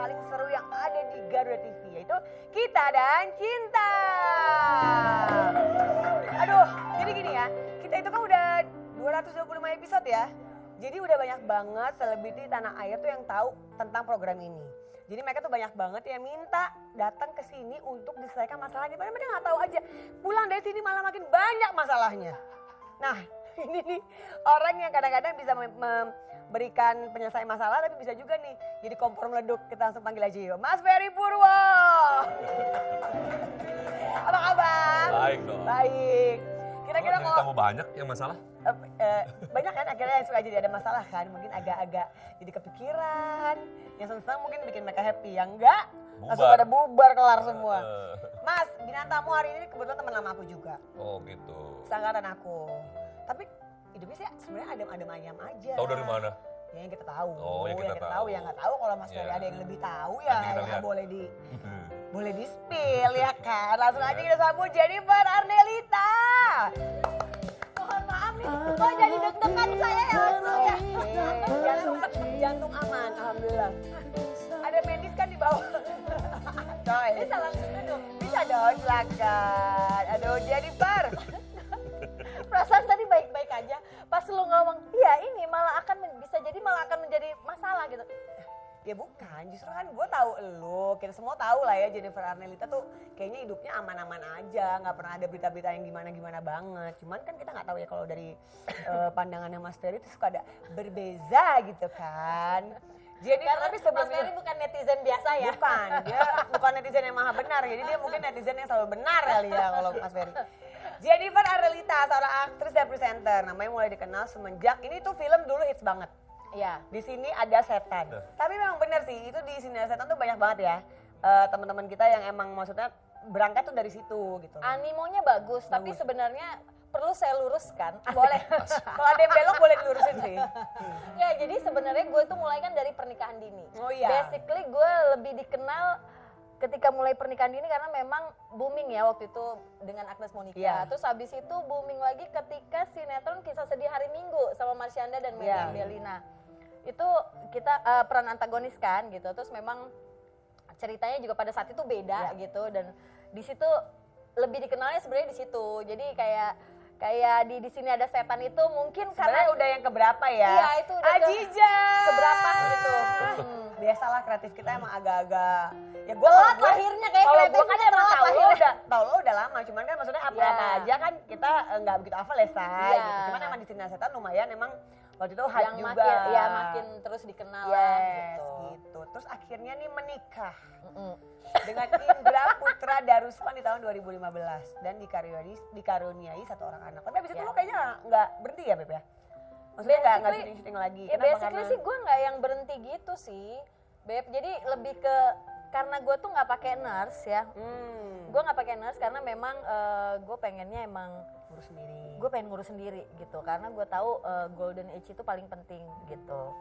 paling seru yang ada di Garuda TV, yaitu Kita dan Cinta. Aduh, jadi gini ya, kita itu kan udah 225 episode ya. Jadi udah banyak banget selebriti tanah air tuh yang tahu tentang program ini. Jadi mereka tuh banyak banget yang minta datang ke sini untuk diselesaikan masalahnya. Padahal mereka nggak tahu aja, pulang dari sini malah makin banyak masalahnya. Nah, ini nih orang yang kadang-kadang bisa memberikan penyelesaian masalah, tapi bisa juga nih jadi kompor meleduk. Kita langsung panggil aja yuk, Mas Ferry Purwo. Apa kabar? Baik dong. Baik. Kira-kira Jadi tamu banyak yang masalah? Banyak kan akhirnya yang suka jadi ada masalah kan, mungkin agak-agak jadi kepikiran, yang senang mungkin bikin mereka happy, yang enggak langsung pada bubar kelar semua. Mas, bintang tamu hari ini kebetulan teman lama aku juga. Oh gitu. Seangkatan aku. Tapi hidupnya sih sebenarnya adem-adem ayam aja. Tahu dari mana? Ya yang kita tahu. Oh, yang kita tahu. Ya nggak tahu kalau Mas Ferry Ya. ada yang lebih tahu ya, Nanti kita ya lihat. boleh di spill ya kan. Langsung aja kita sambut Jennifer Arnelita. Mohon maaf nih, kok jadi deg-degan saya ya langsung ya. Jantung aman, alhamdulillah. Ada medis kan di bawah. Coy. Bisa langsung duduk. Bisa dong, silakan. Aduh, Jennifer. Perasaan tadi baik-baik aja, pas lu ngomong, iya ini malah akan bisa jadi malah akan menjadi masalah gitu. Ya bukan, justru kan gue tahu elu, kita semua tahu lah ya Jennifer Arnelita tuh kayaknya hidupnya aman-aman aja, nggak pernah ada berita-berita yang gimana-gimana banget. Cuman kan kita nggak tahu ya kalau dari pandangannya Mas Ferry itu suka ada berbeza gitu kan. Jadi Karena tapi Mas sebelumnya Ferry bukan netizen biasa ya. bukan, dia bukan netizen yang maha benar, jadi dia mungkin netizen yang selalu benar kali ya kalau Mas Ferry. Jennifer Arnelita, seorang aktris dan presenter, namanya mulai dikenal semenjak ini tuh film dulu hits banget. Iya. Di sini ada setan. Tapi memang benar sih, itu di sini ada setan tuh banyak banget ya. Teman-teman kita yang emang maksudnya berangkat tuh dari situ gitu. Animonya bagus, tapi Bagus. sebenarnya perlu saya luruskan. Boleh. Kalau ada yang belok boleh dilurusin sih. Ya, jadi sebenarnya gue tuh mulai kan dari pernikahan dini. Oh iya. Basically gue lebih dikenal ketika mulai pernikahan dini karena memang booming ya waktu itu dengan Agnes Monica. Iya. Terus habis itu booming lagi ketika sinetron Kisah Sedih Hari Minggu sama Marsyanda dan Iya. Meriam Bellina. Itu kita peran antagonis kan gitu. Terus memang ceritanya juga pada saat itu beda gitu, dan di situ lebih dikenalnya sebenarnya di situ. Jadi kayak di sini ada setan itu mungkin Sebenarnya karena udah yang keberapa ya? Iya, itu udah Ajija. keberapa gitu. Biasalah kreatif kita emang agak-agak ya Telat lahirnya kayak kalau gue kreatifnya kan emang telat tahu lo lahirnya. udah lama, cuman kan maksudnya apa Iya. aja kan kita nggak begitu hafal ya say. Iya. Gitu. Cuman emang di sini setan lumayan emang waktu itu hype yang juga. makin terus dikenal lah Yes, gitu. gitu. Terus akhirnya nih menikah Mm-mm. dengan Indra Putra Darusman di tahun 2015 dan dikaruniai satu orang anak. Tapi abis itu Ya. lo kayaknya nggak berhenti ya Beb ya? Maksudnya nggak Basically- syuting-syuting lagi? Ya Kenapa? basically Karena- sih gue nggak yang berhenti gitu sih, Beb. Jadi lebih ke karena gue tuh nggak pakai nurse ya. Gue nggak pakai nurse karena memang gue pengennya emang ngurus sendiri. gue pengen ngurus sendiri gitu, karena gue tahu golden age itu paling penting gitu.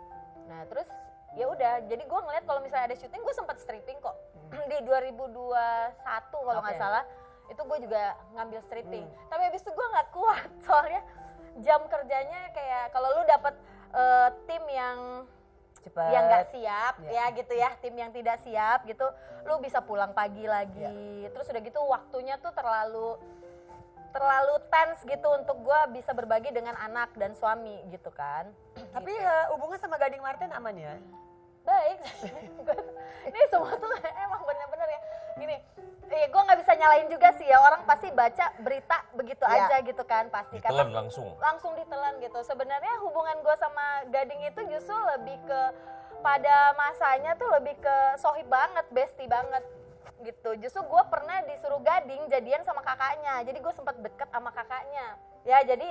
Nah terus ya udah, jadi gue ngeliat kalau misalnya ada syuting gue sempat stripping kok di 2021 kalau nggak Oke. salah, itu gue juga ngambil stripping. Tapi habis itu gue nggak kuat soalnya jam kerjanya kayak kalau lu dapet tim yang Cepet. nggak siap Ya. ya gitu ya, tim yang tidak siap gitu, lu bisa pulang pagi lagi. Terus udah gitu waktunya tuh terlalu tense gitu untuk gue bisa berbagi dengan anak dan suami gitu kan. Tapi hubungan sama Gading Marten aman ya? Baik. Ini semua tuh emang bener-bener ya gini, gue nggak bisa nyalain juga sih ya, orang pasti baca berita begitu Ya. aja gitu kan pasti. Ditelan Karena langsung. ditelan gitu. Sebenarnya hubungan gue sama Gading itu justru lebih ke pada masanya tuh lebih ke sohib banget, bestie banget gitu. Justru gue pernah disuruh Gading jadian sama kakaknya, jadi gue sempat deket sama kakaknya. Ya jadi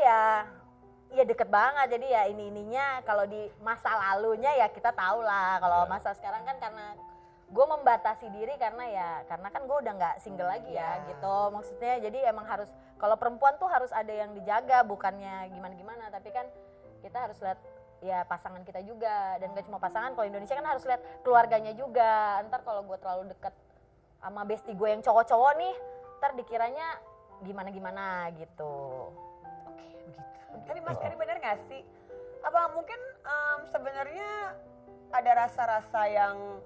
ya deket banget. Jadi ya ininya kalau di masa lalunya ya kita tahu lah. Kalau masa sekarang kan karena gue membatasi diri karena kan gue udah nggak single lagi ya gitu maksudnya. Jadi emang harus, kalau perempuan tuh harus ada yang dijaga, bukannya gimana-gimana, tapi kan kita harus lihat ya pasangan kita juga, dan gak cuma pasangan, kalau Indonesia kan harus lihat keluarganya juga. Ntar kalau gue terlalu deket sama bestie gue yang cowok-cowok nih, ntar dikiranya gimana-gimana gitu. Oke, begitu. Tapi Mas Ferry bener gak sih? Apa mungkin sebenarnya ada rasa-rasa yang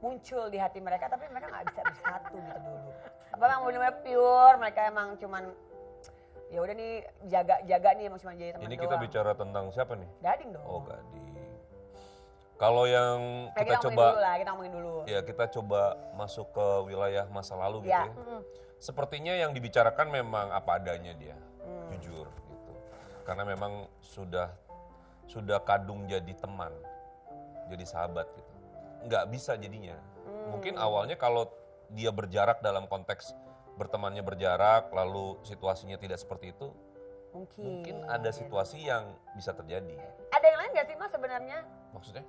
muncul di hati mereka, tapi mereka nggak bisa bersatu gitu dulu. Apa emang benar-benar pure, mereka emang cuman ya udah nih jaga nih emang cuma jadi teman doang. Ini kita bicara tentang siapa nih? Gading dong. Oh, Gading. Kalau yang Kayak kita ngomongin coba, dulu lah, kita ngomongin dulu. ya kita coba masuk ke wilayah masa lalu gitu Ya. ya. Sepertinya yang dibicarakan memang apa adanya dia, jujur gitu. Karena memang sudah kadung jadi teman, jadi sahabat gitu. Nggak bisa jadinya. Mungkin awalnya kalau dia berjarak dalam konteks bertemannya berjarak, lalu situasinya tidak seperti itu, mungkin ada situasi yang bisa terjadi. Ada yang lain nggak sih Mas sebenarnya? Maksudnya?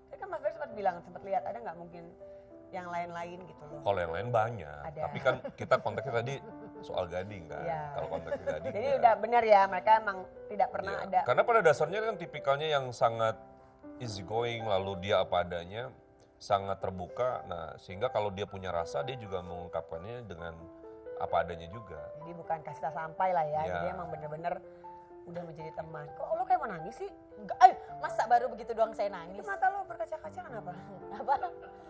Tadi kan Mas Ferry sempat bilang, sempat lihat ada nggak mungkin yang lain-lain gitu loh. Kalau yang lain banyak, Ada. tapi kan kita konteksnya tadi soal Gading kan. Iya. Kalau konteksnya Gading Jadi ya. udah benar ya, mereka emang tidak pernah Iya. ada. Karena pada dasarnya kan tipikalnya yang sangat easy going, lalu dia apa adanya, sangat terbuka. Nah, sehingga kalau dia punya rasa, dia juga mengungkapkannya dengan apa adanya juga. Jadi bukan kasta sampai lah ya, Iya. jadi emang bener-bener udah menjadi teman. Kok lo kayak mau nangis sih? Enggak, masa baru begitu doang saya Itu nangis? mata lo berkaca-kaca kenapa? Apa?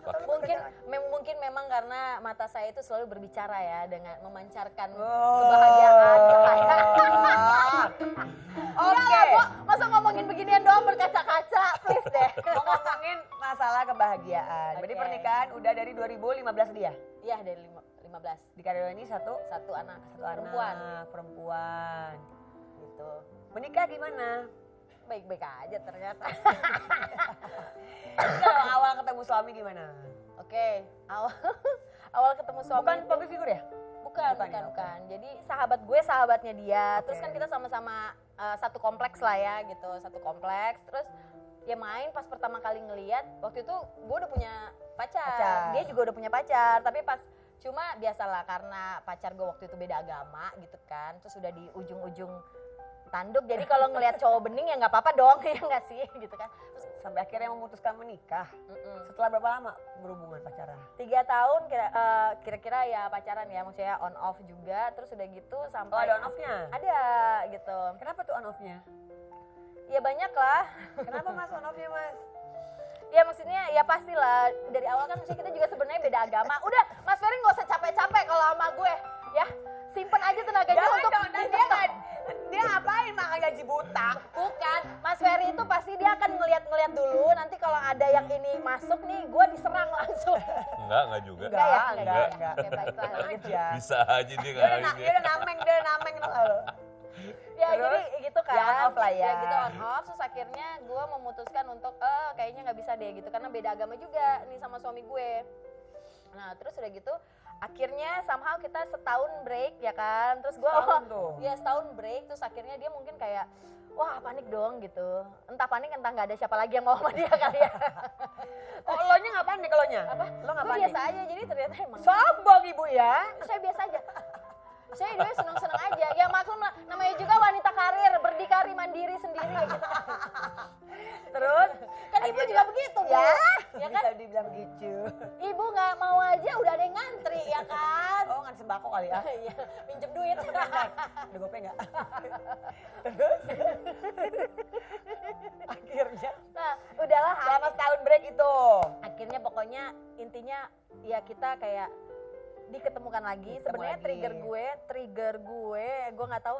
Mata lo Mungkin berkaca-kaca. mungkin memang karena mata saya itu selalu berbicara ya dengan memancarkan Oh. kebahagiaan. Oke. Masa ngomongin beginian doang berkaca-kaca, please deh. Mau ngomongin masalah kebahagiaan. Berarti Oke. pernikahan udah dari 2015 dia. Iya dari 15 Di Kario ini satu anak perempuan. perempuan Perempuan. gitu. Menikah gimana? Baik-baik aja ternyata. Kalau awal ketemu suami gimana? Oke, awal ketemu suami Bukan itu- public figure ya? Bukan, Bukan ya, bukan. Jadi sahabat gue sahabatnya dia. Terus Oke. kan kita sama-sama satu kompleks lah ya gitu, satu kompleks. Terus ya main pas pertama kali ngeliat, waktu itu gue udah punya pacar. Pacar. Dia juga udah punya pacar, tapi pas cuma biasalah karena pacar gue waktu itu beda agama gitu kan. Terus udah di ujung-ujung tanduk. Jadi kalau ngelihat cowok bening ya nggak apa-apa dong, ya nggak sih gitu kan. Terus Sampai akhirnya memutuskan menikah. mm-mm. Setelah berapa lama berhubungan pacaran? 3 tahun kira-kira ya pacaran ya, maksudnya on off juga. Terus udah gitu Oh sampai ada on off-nya? ada gitu. Kenapa tuh on off-nya? Ya banyak lah. Kenapa Mas on off-nya Mas? Ya maksudnya ya pastilah dari awal kan maksudnya kita juga sebenarnya beda agama. Udah Mas Ferry nggak usah capek-capek kalau sama gue ya. Simpen aja tenaganya Jangan untuk dong, dan dia ngapain makan gaji buta? bukan. Mas Ferry itu pasti dia akan ngeliat-ngeliat dulu. Nanti kalau ada yang ini masuk nih, gue diserang langsung. Enggak juga. Enggak ya? enggak. Oke baiklah. Aja. Bisa aja dia Dia nggak udah, ini. dia udah nameng tau gak lo? Ya Terus? jadi gitu kan. Ya, on off lah ya. gitu on off. Terus akhirnya gue memutuskan untuk kayaknya nggak bisa deh gitu karena beda agama juga nih sama suami gue. Nah terus udah gitu akhirnya somehow kita setahun break ya kan. Terus gue Setahun tuh. ya setahun break. Terus akhirnya dia mungkin kayak wah panik dong gitu. Entah panik entah nggak ada siapa lagi yang mau sama dia kali ya. Oh lo nya gak panik lo nya? Apa? Lo gak Gue panik? biasa aja jadi ternyata emang Sombong ibu ya. saya biasa aja. Saya dia seneng-seneng aja. Ya maklum lah, namanya juga wanita karir, berdikari mandiri sendiri gitu. Terus? Kan ibu juga begitu, Bu. Ya, Ya kan? bisa dibilang begitu. Ibu nggak mau aja udah ada yang ngantri ya kan? Oh ngan sembako kali ya? Iya, minjem duit. Ada gopay gak? Terus? Akhirnya Nah, udahlah. selama setahun break itu. Akhirnya pokoknya intinya ya kita kayak diketemukan lagi. Ketemu Sebenarnya lagi. trigger gue nggak tahu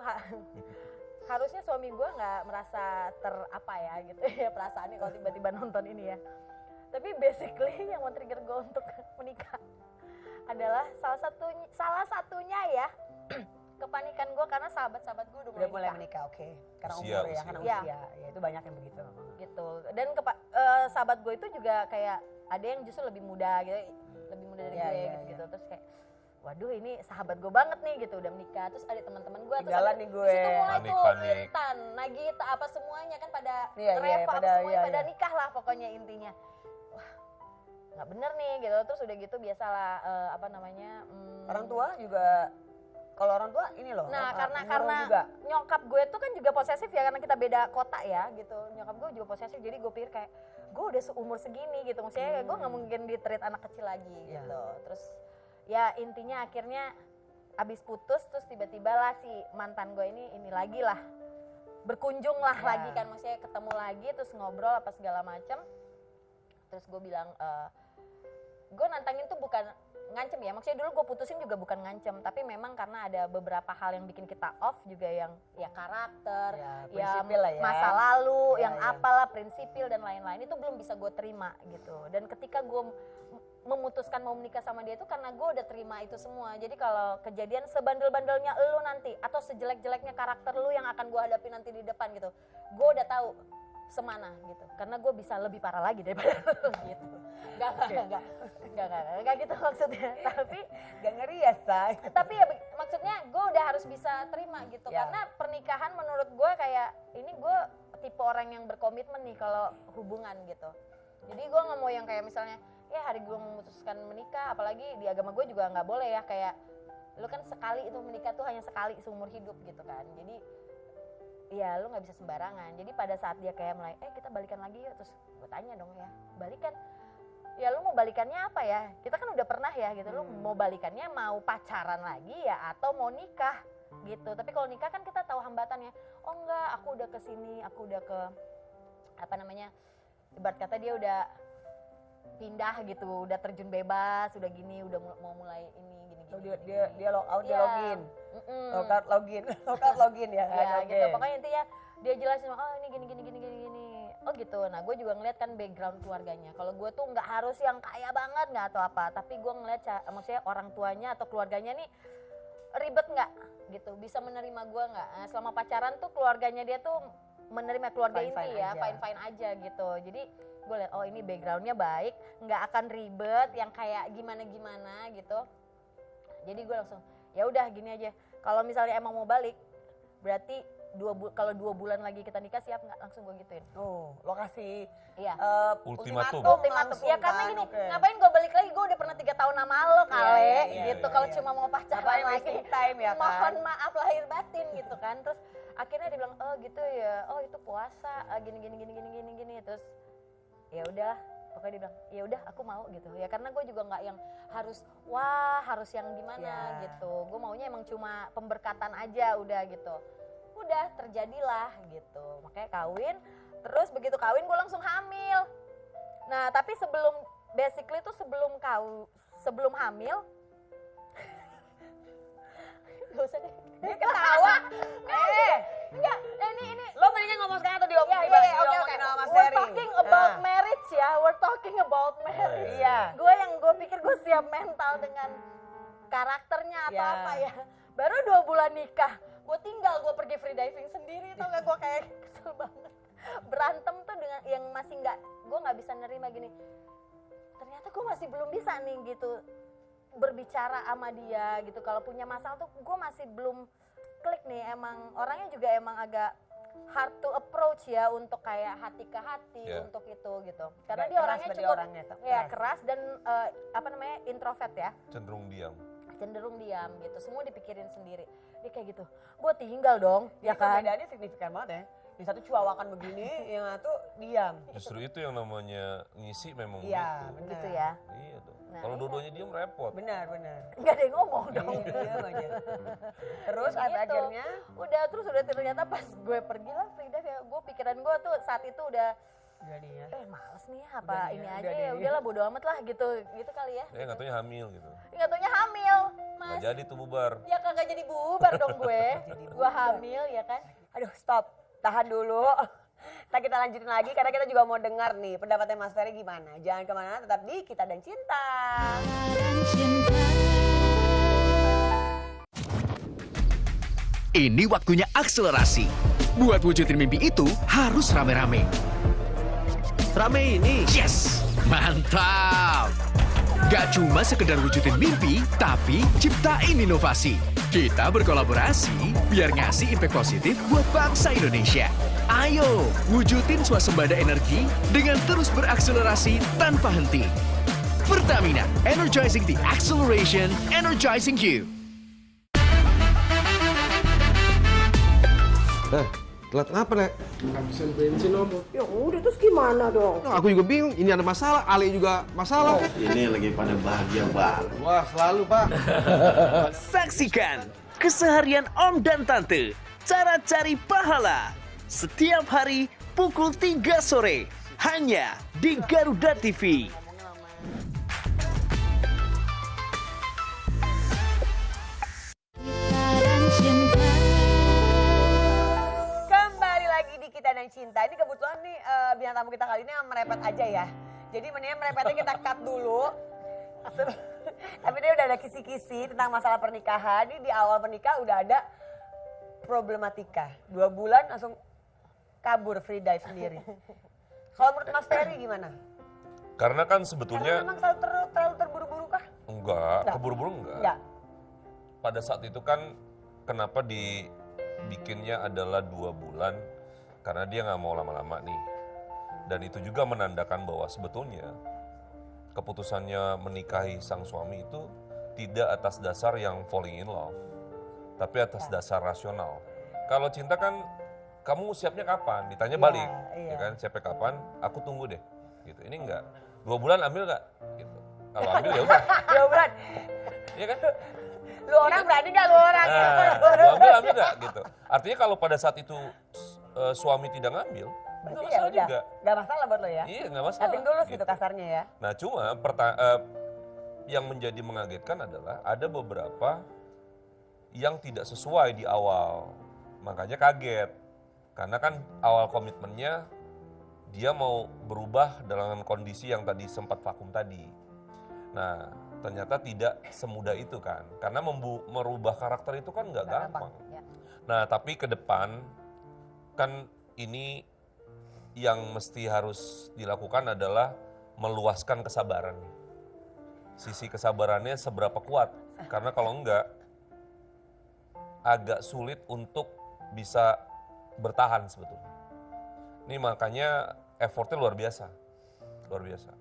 harusnya suami gue nggak merasa apa ya gitu ya perasaannya kalau tiba-tiba nonton ini ya. Tapi basically yang men-trigger gue untuk menikah adalah salah satunya ya kepanikan gue karena sahabat-sahabat gue Udah mulai menikah, oke. Karena Usia, umur ya, usia. karena Iya. usia. Ya itu banyak yang begitu memang. gitu. Dan sahabat gue itu juga kayak ada yang justru lebih muda gitu, lebih muda dari Iya, gue iya, gitu. iya. Terus kayak waduh ini sahabat gue banget nih gitu udah menikah. Terus ada teman-teman gue terus Tinggalan ada- nih gue. di situ mulai Panik, tuh panik. Intan, Nagita apa semuanya kan pada Iya, iya, reva pada- semuanya iya, pada iya. nikah lah pokoknya intinya. Wah nggak bener nih gitu. Terus udah gitu biasalah apa namanya Orang tua juga, kalau orang tua ini loh. Nah, karena menyuruh juga. nyokap gue tuh kan juga posesif ya karena kita beda kota ya gitu. Nyokap gue juga posesif jadi gue pikir kayak gue udah seumur segini gitu. Maksudnya gue nggak mungkin di-treat anak kecil lagi Iya. gitu. Terus ya intinya akhirnya abis putus terus tiba-tiba lah si mantan gue ini lagi lah. Berkunjung lah Ya. lagi kan maksudnya ketemu lagi terus ngobrol apa segala macam. Terus gue bilang gue nantangin tuh bukan ngancem ya, maksudnya dulu gue putusin juga bukan ngancem, tapi memang karena ada beberapa hal yang bikin kita off juga, yang ya karakter, ya lah ya. masa lalu, Ya, yang ya. apalah prinsipil dan lain-lain itu belum bisa gue terima gitu. Dan ketika gue memutuskan mau menikah sama dia itu karena gue udah terima itu semua. Jadi kalau kejadian sebandel-bandelnya lu nanti atau sejelek-jeleknya karakter lu yang akan gue hadapi nanti di depan gitu, gue udah tahu semana gitu, karena gue bisa lebih parah lagi daripada lu gitu. Enggak gitu maksudnya, tapi Gak ngeri ya, Say? tapi ya maksudnya gue udah harus bisa terima gitu, Ya. karena pernikahan menurut gue kayak ini gue tipe orang yang berkomitmen nih kalau hubungan gitu. Jadi gue nggak mau yang kayak misalnya ya hari gue memutuskan menikah, apalagi di agama gue juga nggak boleh ya, kayak lu kan sekali itu menikah tuh hanya sekali seumur hidup gitu kan. Jadi ya lu nggak bisa sembarangan. Jadi pada saat dia kayak mulai kita balikan lagi yuk, terus gue tanya dong ya, balikan ya lu mau balikannya apa ya, kita kan udah pernah ya gitu, lu mau balikannya mau pacaran lagi ya atau mau nikah gitu. Tapi kalau nikah kan kita tahu hambatannya, oh enggak aku udah kesini, aku udah ke apa namanya, ibarat kata dia udah pindah gitu, udah terjun bebas, udah gini, udah mau mulai ini gini. Dia log out, dia Iya. login. Log out, login ya kan? Ya Oke. gitu, pokoknya intinya dia jelasin, oh ini gini. Oh gitu, nah gue juga ngeliat kan background keluarganya. Kalau gue tuh nggak harus yang kaya banget nggak atau apa, tapi gue ngeliat maksudnya orang tuanya atau keluarganya nih ribet nggak gitu, bisa menerima gue nggak. Nah, selama pacaran tuh keluarganya dia tuh menerima, keluarga Fine-fine inti ya, aja. fine aja gitu. Jadi gue liat, oh ini backgroundnya baik, nggak akan ribet yang kayak gimana gitu. Jadi gue langsung ya udah gini aja, kalau misalnya emang mau balik berarti kalau 2 bulan lagi kita nikah, siap nggak? Langsung gue gituin. Oh, lokasi Iya. Ultimatum. Ultimatum langsung ya, karena kan? gini, Oke. ngapain gue balik lagi, gue udah pernah 3 tahun sama lo kali iya, gitu. iya, Kalau iya. cuma mau pacaran Ngapain lagi, wasting time ya kan? mohon maaf lahir batin gitu kan. Terus akhirnya dia bilang, oh gitu ya, oh itu puasa, gini. Terus ya udah, pokoknya dia bilang ya udah aku mau gitu ya, karena gue juga nggak yang harus harus yang gimana Ya. gitu. Gue maunya emang cuma pemberkatan aja udah gitu. Udah terjadilah gitu, makanya kawin. Terus begitu kawin gue langsung hamil. Nah tapi basically tuh sebelum hamil gak usah deh, Dia ketawa. enggak, ini Lo mendingan ngomong sekarang atau diomongin oke. diomongin sama Mas We're Ferry? talking about marriage ya, we're talking about marriage. Iya. Gue pikir gue siap mental dengan karakternya atau Ya. apa ya. Baru 2 bulan nikah, gue pergi free diving sendiri, tau gak, gue kayak kesel banget. Berantem tuh dengan yang masih gue nggak bisa nerima gini. Ternyata gue masih belum bisa nih gitu berbicara sama dia gitu. Kalau punya masalah tuh gue masih belum klik nih. Emang orangnya juga emang agak hard to approach ya, untuk kayak hati ke hati untuk itu gitu. Karena Agak dia keras orangnya berarti cukup orangnya, ya keras dan introvert ya, Cenderung diam. gitu. Semua dipikirin sendiri. Dia kayak gitu. Gue tinggal dong, ya kan? Perbedaannya signifikan banget ya. Yang satu cuawakan begini, yang satu diam. Justru itu yang namanya ngisi memang Iya, begitu. benar. Gitu ya. Iya dong. Nah, Kalau iya. dua-duanya diam repot. Benar. Nggak ada yang ngomong dong. Diam aja. Terus Gitu. akhirnya Udah ternyata pas gue pergi lah free dive ya, gue pikiran gue tuh saat itu udah jadi ya. males nih Udah apa nih ini ya, aja udah ya, nih. udahlah bodo amat lah gitu kali ya. Ya nggak taunya hamil gitu. Nggak taunya hamil, Nggak Mas. jadi tuh bubar. Ya kagak jadi bubar dong gue. Gue bubar. hamil ya kan. Aduh, stop. Tahan dulu. Ntar kita lanjutin lagi karena kita juga mau dengar nih pendapatnya Mas Ferry gimana. Jangan kemana-mana, tetap di Kita dan Cinta. Ini waktunya akselerasi. Buat wujudin mimpi itu harus rame-rame. Rame ini. Yes! Mantap! Gak cuma sekedar wujudin mimpi, tapi ciptain inovasi. Kita berkolaborasi biar ngasih impact positif buat bangsa Indonesia. Ayo, wujudin swasembada energi dengan terus berakselerasi tanpa henti. Pertamina, energizing the acceleration, energizing you. Telat ngapa, Nek? Habisan bensin om. Ya udah, terus gimana dong? Aku juga bingung, ini ada masalah, Ali juga masalah. Ini lagi pada bahagia banget. Wah, selalu, Pak. Saksikan keseharian Om dan Tante, cara cari pahala. Setiap hari pukul 3 sore, hanya di Garuda TV. Cinta. Ini kebetulan nih bintang tamu kita kali ini yang merepet aja ya. Jadi mendingan merepetnya kita cut dulu. Tapi dia udah ada kisi-kisi tentang masalah pernikahan. Ini di awal pernikah udah ada problematika. 2 bulan langsung kabur free dive sendiri. Kalau menurut Mas Ferry gimana? Karena kan Karena sebetulnya memang terlalu terburu-buru kah? enggak, keburu-buru enggak. Enggak. Pada saat itu kan kenapa dibikinnya adalah 2 bulan, karena dia nggak mau lama-lama nih. Dan itu juga menandakan bahwa sebetulnya keputusannya menikahi sang suami itu tidak atas dasar yang falling in love, tapi atas dasar rasional. Kalau cinta kan kamu siapnya kapan? Ditanya balik, iya. ya kan? Siapnya kapan? Aku tunggu deh. Gitu. Ini enggak. 2 bulan ambil nggak? Gitu. Kalau ambil ya udah. 2 bulan. Iya kan? Lu orang berani gak lu orang? Nah, ambil nggak gitu. Artinya kalau pada saat itu suami tidak ngambil, Berarti nggak ya masalah udah. juga. Gak masalah buat lo ya? Iya nggak masalah. Nothing tulus gitu kasarnya ya. Nah cuma yang menjadi mengagetkan adalah ada beberapa yang tidak sesuai di awal. Makanya kaget. Karena kan awal komitmennya dia mau berubah dengan kondisi yang tadi sempat vakum tadi. Nah ternyata tidak semudah itu kan. Karena merubah karakter itu kan nggak gampang. Ya. Nah tapi ke depan kan ini yang mesti harus dilakukan adalah meluaskan kesabaran. Sisi kesabarannya seberapa kuat. Karena kalau enggak, agak sulit untuk bisa bertahan sebetulnya. Ini makanya effortnya luar biasa. Luar biasa.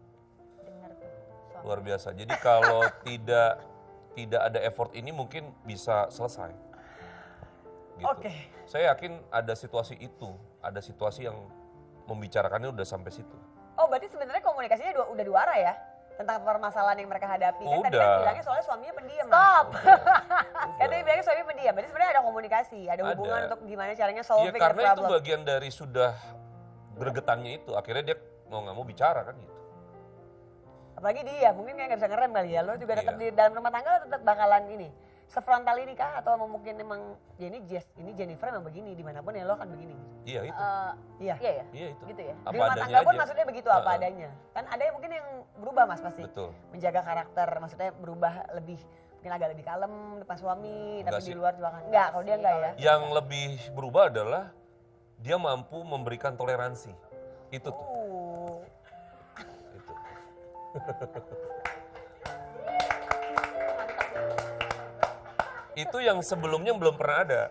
Bener tuh. Luar biasa. Jadi kalau tidak ada effort ini mungkin bisa selesai. Gitu. Oke. Saya yakin ada situasi itu. Ada situasi yang membicarakannya udah sampai situ. Oh berarti sebenarnya komunikasinya udah dua arah ya? Tentang permasalahan yang mereka hadapi. Kan tadi kan Udah. bilangnya soalnya suaminya pendiam. Stop. Kan tadi bilangnya suaminya pendiam. Berarti sebenarnya ada komunikasi, ada hubungan Ada. untuk gimana caranya Ya solving the karena itu problem. bagian dari sudah gregetannya itu. Akhirnya dia mau nggak mau bicara kan gitu. Apalagi dia, mungkin kayak nggak bisa ngerem kali ya. Lo juga tetap Iya. di dalam rumah tangga lo tetap bakalan ini. Sefrontal ini kah? Atau mungkin emang ya ini Jennifer emang begini, dimanapun ya lo akan begini. Iya itu. Iya. Iya ya? Iya itu. Gitu ya? Apa Di rumah adanya tangga pun aja. maksudnya begitu apa Heeh. adanya. Kan ada yang mungkin yang berubah mas pasti. Betul. Menjaga karakter, maksudnya berubah lebih, mungkin agak lebih kalem depan suami, Enggak tapi sih. di luar juga kan. Enggak, kalau dia enggak ya. Yang lebih berubah adalah dia mampu memberikan toleransi. Itu tuh. Itu. Itu yang sebelumnya belum pernah ada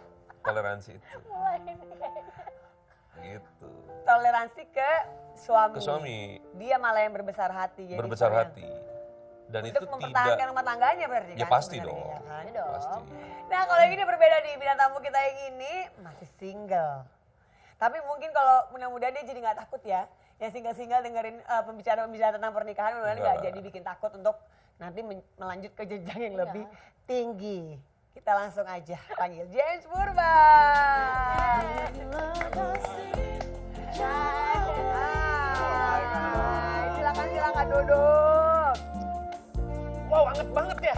toleransi itu. Gitu. Toleransi ke suami. Ke suami Dia malah yang berbesar hati. Jadi berbesar sebenarnya hati. Dan Untuk itu mempertahankan tidak. rumah tangganya berarti Ya kan. pasti sebenarnya, dong. ya kan? Iya dong. Pasti. Nah kalau yang ini berbeda nih, bintang tamu kita yang ini masih single. Tapi mungkin kalau mudah-mudahan dia jadi nggak takut ya. Yang single-single dengerin pembicaraan tentang pernikahan, mudah-mudahan nggak Enggak. jadi bikin takut untuk nanti melanjut ke jenjang yang Iya. lebih tinggi. Kita langsung aja panggil James Purba. Silakan duduk. Wow, anget banget ya.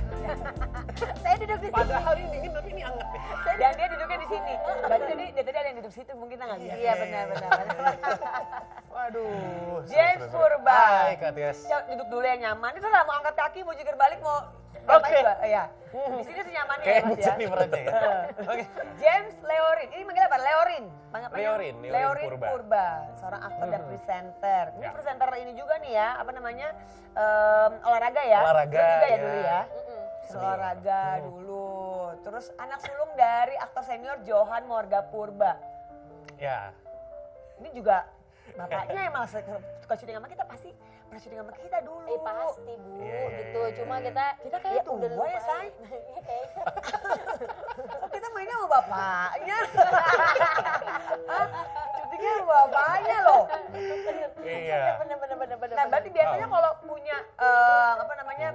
Saya duduk di sini. Padahal ini dingin tapi ini anget ya. Dan dia duduknya di sini. Berarti dia tadi ada yang duduk situ, mungkin nggak lihat. Iya benar-benar. Waduh. James Purba. Hai Kak Tias. Ya, duduk dulu yang nyaman. Itu lah mau angkat kaki, mau jungkir balik, mau Oke. juga. Iya. Di sini senyamannya ya Kayak Mas Bu ya. Jennifer aja ya. Oke. James Leorin. Ini manggil apa? Leorin. Leorin Purba. Purba. Seorang aktor dan presenter. Ini Ya. presenter ini juga nih ya, apa namanya? Olahraga ya. Olahraga, Lu juga ya ya. dulu ya. Senior. Olahraga dulu. Terus anak sulung dari aktor senior Johan Morga Purba. Ya. Ini juga bapaknya yang malah suka syuting sama kita, pasti pernah syuting sama kita dulu. Pasti Bu, Iya, iya, gitu. iya, Cuma iya. kita Kita kayak tua udah ya, lupain. Say. Iya, kayaknya. Kok kita mainnya sama bapaknya? Hah? Syutingnya sama bapaknya loh. Iya. Bener. Nah berarti biasanya kalau punya apa namanya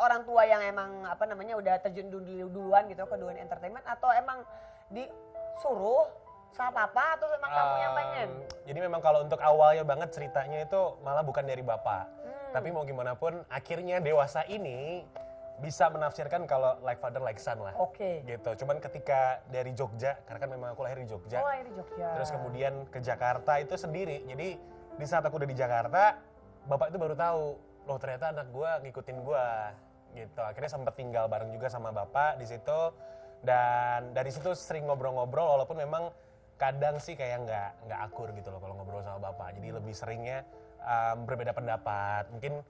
orang tua yang emang apa namanya udah terjun duluan gitu ke dunia entertainment, atau emang disuruh sama papa atau emang kamu yang pengen? Jadi memang kalau untuk awalnya banget ceritanya itu malah bukan dari bapak. Tapi mau gimana pun akhirnya dewasa ini bisa menafsirkan kalau like father like son lah. Oke. Gitu. Cuman ketika dari Jogja, karena kan memang aku lahir di Jogja. Oh, lahir di Jogja. Terus kemudian ke Jakarta itu sendiri. Jadi di saat aku udah di Jakarta, bapak itu baru tahu, loh ternyata anak gua ngikutin gua. Gitu. Akhirnya sempat tinggal bareng juga sama bapak di situ. Dan dari situ sering ngobrol-ngobrol, walaupun memang kadang sih kayak nggak akur gitu loh kalau ngobrol sama bapak. Jadi lebih seringnya berbeda pendapat. Mungkin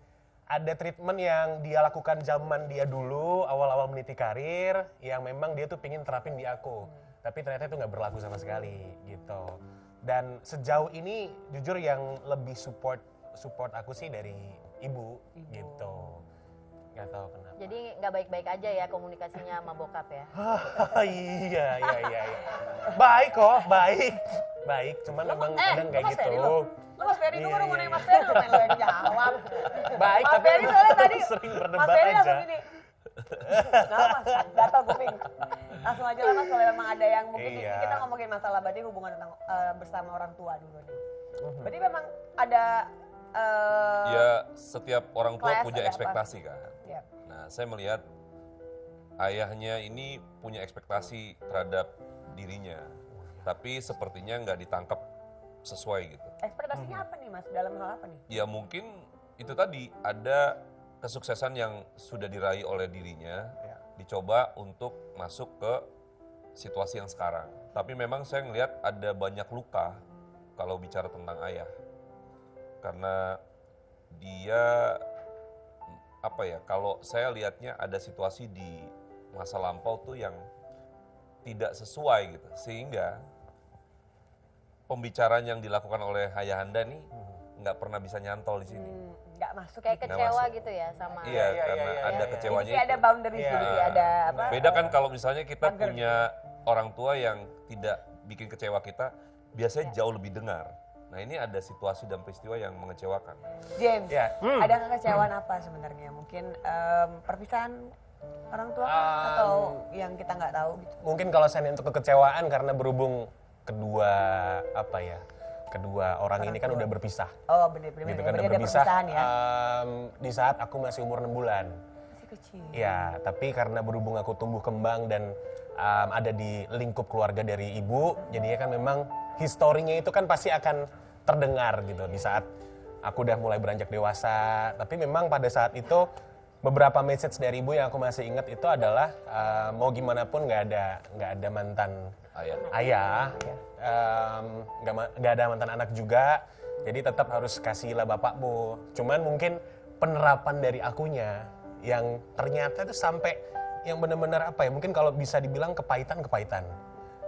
ada treatment yang dia lakukan zaman dia dulu, awal-awal meniti karir, yang memang dia tuh pingin terapin di aku. Tapi ternyata itu nggak berlaku sama sekali gitu. Dan sejauh ini jujur yang lebih support aku sih dari ibu. Gitu. Nggak tahu kenapa. Jadi nggak baik-baik aja ya komunikasinya sama bokap ya? Iya. Baik kok, baik. Cuman memang kadang kayak Mas Ferry gitu. lu Mas Ferry dulu baru mau nanya Mas Ferry lu main lo yang jawab. Baik, Mas tapi Ferry soalnya tadi sering Mas berdebat Ferry aja. langsung gini. Nah, Mas, gatal kuping. Langsung aja lah Mas kalau memang ada yang mungkin Iya. kita ngomongin masalah berarti hubungan tentang bersama orang tua dulu nih. Berarti memang ada Ya setiap orang tua clash punya ada apa? ekspektasi kan. Ya. Nah saya melihat ayahnya ini punya ekspektasi terhadap dirinya. Tapi sepertinya nggak ditangkap sesuai gitu. ekspektasinya apa nih Mas? Dalam hal apa nih? Ya mungkin itu tadi ada kesuksesan yang sudah diraih oleh dirinya, Ya. dicoba untuk masuk ke situasi yang sekarang. Tapi memang saya ngelihat ada banyak luka kalau bicara tentang ayah. Karena dia, apa ya, kalau saya lihatnya ada situasi di masa lampau tuh yang tidak sesuai gitu. Sehingga pembicaraan yang dilakukan oleh ayahanda nih nggak pernah bisa nyantol di sini. Nggak masuk Kayak gitu. Nggak kecewa masuk. gitu ya sama Iya, karena ada Jadi kecewanya kayak ada itu. boundaries Iya. jadi kayak ada apa? Beda kan kalau misalnya kita pagar punya orang tua yang tidak bikin kecewa kita, biasanya jauh lebih dengar. Nah ini ada situasi dan peristiwa yang mengecewakan. James, Ya. ada kekecewaan apa sebenarnya? Mungkin perpisahan orang tua kah? Atau yang kita nggak tahu gitu? Mungkin kalau saya untuk kekecewaan karena berhubung kedua orang ini kan udah berpisah. Oh bener-bener Gitu ya, kan berarti udah ada berpisah. perpisahan ya? Di saat aku masih umur 6 bulan. Masih kecil. Ya, tapi karena berhubung aku tumbuh kembang dan ada di lingkup keluarga dari ibu, jadinya kan memang historinya itu kan pasti akan terdengar gitu di saat aku udah mulai beranjak dewasa. Tapi memang pada saat itu beberapa message dari ibu yang aku masih ingat itu adalah mau gimana pun nggak ada mantan ayah, nggak ada mantan anak juga. Jadi tetap harus kasihlah bapakmu. Cuman mungkin penerapan dari akunya yang ternyata itu sampai yang benar-benar apa ya, mungkin kalau bisa dibilang kepahitan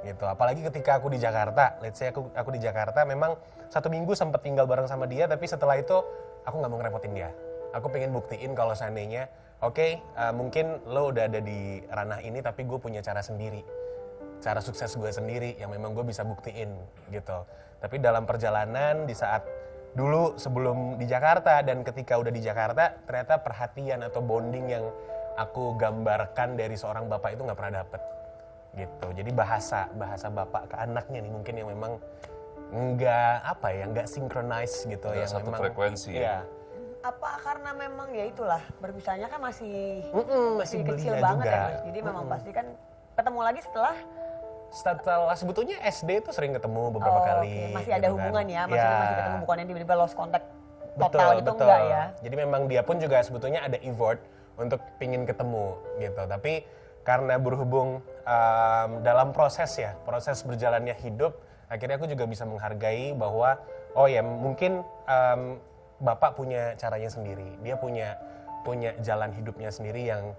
gitu. Apalagi ketika aku di Jakarta, let's say aku di Jakarta, memang 1 minggu sempat tinggal bareng sama dia, tapi setelah itu aku nggak mau ngerepotin dia. Aku pengen buktiin kalau seandainya, oke, mungkin lo udah ada di ranah ini, tapi gue punya cara sendiri, cara sukses gue sendiri yang memang gue bisa buktiin gitu. Tapi dalam perjalanan di saat dulu sebelum di Jakarta dan ketika udah di Jakarta, ternyata perhatian atau bonding yang aku gambarkan dari seorang bapak itu nggak pernah dapet gitu. Jadi bahasa bapak ke anaknya nih mungkin yang memang nggak synchronize gitu, Nggak yang satu memang frekuensi ya. Iya. Apa karena memang ya itulah berpisahnya kan masih Masih kecil belia banget juga. ya Mas. Jadi memang pasti kan ketemu lagi setelah Sebetulnya SD itu sering ketemu beberapa kali. oke. Masih ada gitu kan. hubungan ya, maksudnya masih ketemu bukannya tiba-tiba lost contact total gitu betul. enggak ya? Jadi memang dia pun juga sebetulnya ada effort untuk pingin ketemu gitu. Tapi karena berhubung dalam proses berjalannya hidup, akhirnya aku juga bisa menghargai bahwa oh ya mungkin bapak punya caranya sendiri. Dia punya jalan hidupnya sendiri yang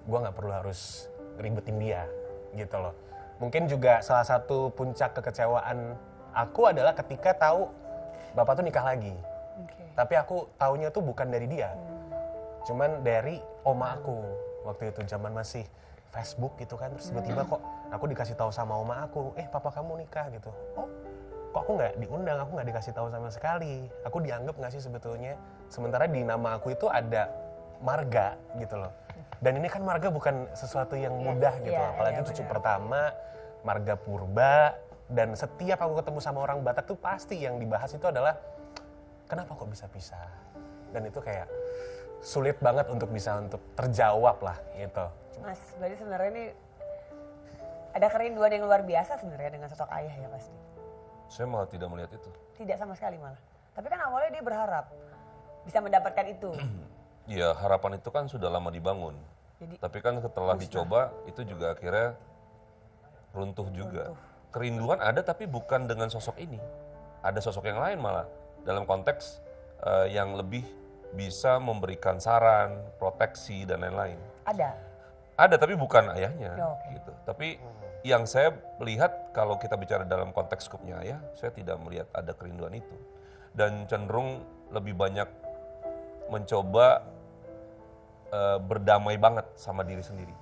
gua nggak perlu harus ribetin dia gitu loh. Mungkin juga salah satu puncak kekecewaan aku adalah ketika tahu bapak tuh nikah lagi. Tapi aku taunya tuh bukan dari dia. Cuman dari oma aku. Waktu itu zaman masih Facebook gitu kan. Terus tiba-tiba kok aku dikasih tahu sama oma aku, papa kamu nikah gitu. Oh, kok aku nggak diundang, aku nggak dikasih tahu sama sekali. Aku dianggap nggak sih sebetulnya. Sementara di nama aku itu ada marga gitu loh. Dan ini kan marga bukan sesuatu yang mudah gitu. Apalagi cucu pertama, marga purba. Dan setiap aku ketemu sama orang Batak tuh pasti yang dibahas itu adalah kenapa kok bisa pisah? Dan itu kayak sulit banget untuk bisa untuk terjawab lah gitu. Mas, berarti sebenarnya ini ada kerinduan yang luar biasa sebenarnya dengan sosok ayah ya pasti. Saya malah tidak melihat itu. Tidak sama sekali malah. Tapi kan awalnya dia berharap bisa mendapatkan itu. Ya harapan itu kan sudah lama dibangun. Jadi Tapi kan setelah dicoba itu juga akhirnya runtuh juga. Kerinduan ada tapi bukan dengan sosok ini. Ada sosok yang lain malah dalam konteks yang lebih bisa memberikan saran, proteksi dan lain-lain. Ada tapi bukan ayahnya Ya, oke. gitu. Tapi yang saya lihat kalau kita bicara dalam konteks skupnya ayah, saya tidak melihat ada kerinduan itu. Dan cenderung lebih banyak mencoba berdamai banget sama diri sendiri.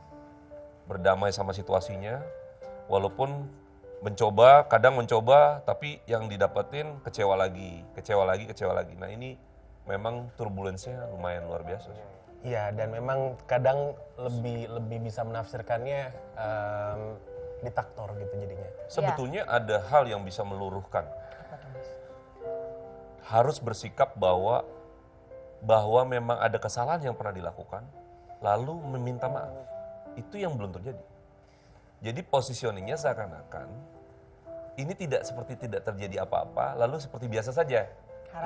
Berdamai sama situasinya, walaupun kadang mencoba, tapi yang didapetin kecewa lagi. Nah ini memang turbulensinya lumayan luar biasa sih. Iya, dan memang kadang lebih bisa menafsirkannya diktator gitu jadinya. Sebetulnya ada hal yang bisa meluruhkan. Harus bersikap bahwa memang ada kesalahan yang pernah dilakukan, lalu meminta maaf. Itu yang belum terjadi. Jadi positioningnya seakan-akan ini tidak seperti tidak terjadi apa-apa, lalu seperti biasa saja.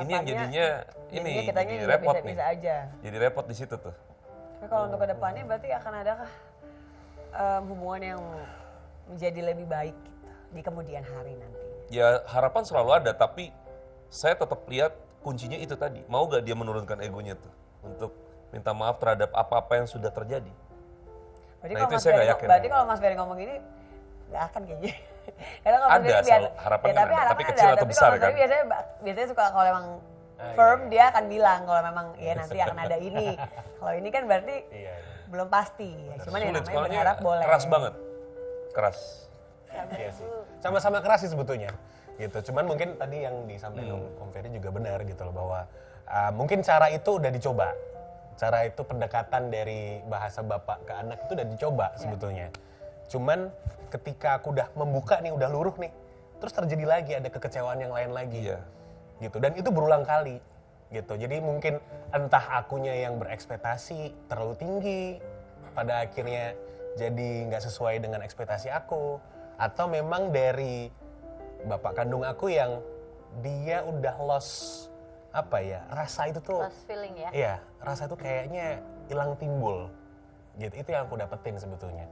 Ini yang jadinya kitanya jadi juga repot nih. bisa-bisa aja. Jadi repot di situ tuh. Tapi kalau untuk kedepannya berarti akan adakah hubungan yang menjadi lebih baik gitu, di kemudian hari nanti? Ya harapan selalu ada, tapi saya tetap lihat kuncinya itu tadi. Mau gak dia menurunkan egonya tuh untuk minta maaf terhadap apa-apa yang sudah terjadi. Berarti Nah, kalau itu Mas saya Ferry nggak yakin. berarti kalau Mas Ferry ngomong gini nggak akan kayak gini. Karena kalau Mas Ada, Ferry selalu harapannya tapi ada, harapan tapi ada. kecil atau Tapi besar kalau Mas kan? Ferry biasanya suka kalau emang firm dia akan bilang kalau memang ya nanti akan ada ini. Kalau ini kan berarti Iya. belum pasti. Ya, cuman yang Sulit, namanya soalnya berharap boleh. keras banget. Keras. Iya sih. Sama-sama keras sih sebetulnya. Gitu. Cuman mungkin tadi yang disampaikan Om Ferry juga benar gitu loh bahwa mungkin cara itu udah dicoba. Cara itu pendekatan dari bahasa bapak ke anak itu udah dicoba sebetulnya. Cuman ketika aku udah membuka nih, udah luruh nih, terus terjadi lagi ada kekecewaan yang lain lagi. Iya. Gitu. Dan itu berulang kali. Gitu. Jadi mungkin entah akunya yang berekspektasi terlalu tinggi, pada akhirnya jadi nggak sesuai dengan ekspektasi aku, atau memang dari bapak kandung aku yang dia udah lost rasa itu tuh, Lost feeling ya. iya, rasa itu kayaknya hilang timbul, gitu. Itu yang aku dapetin sebetulnya.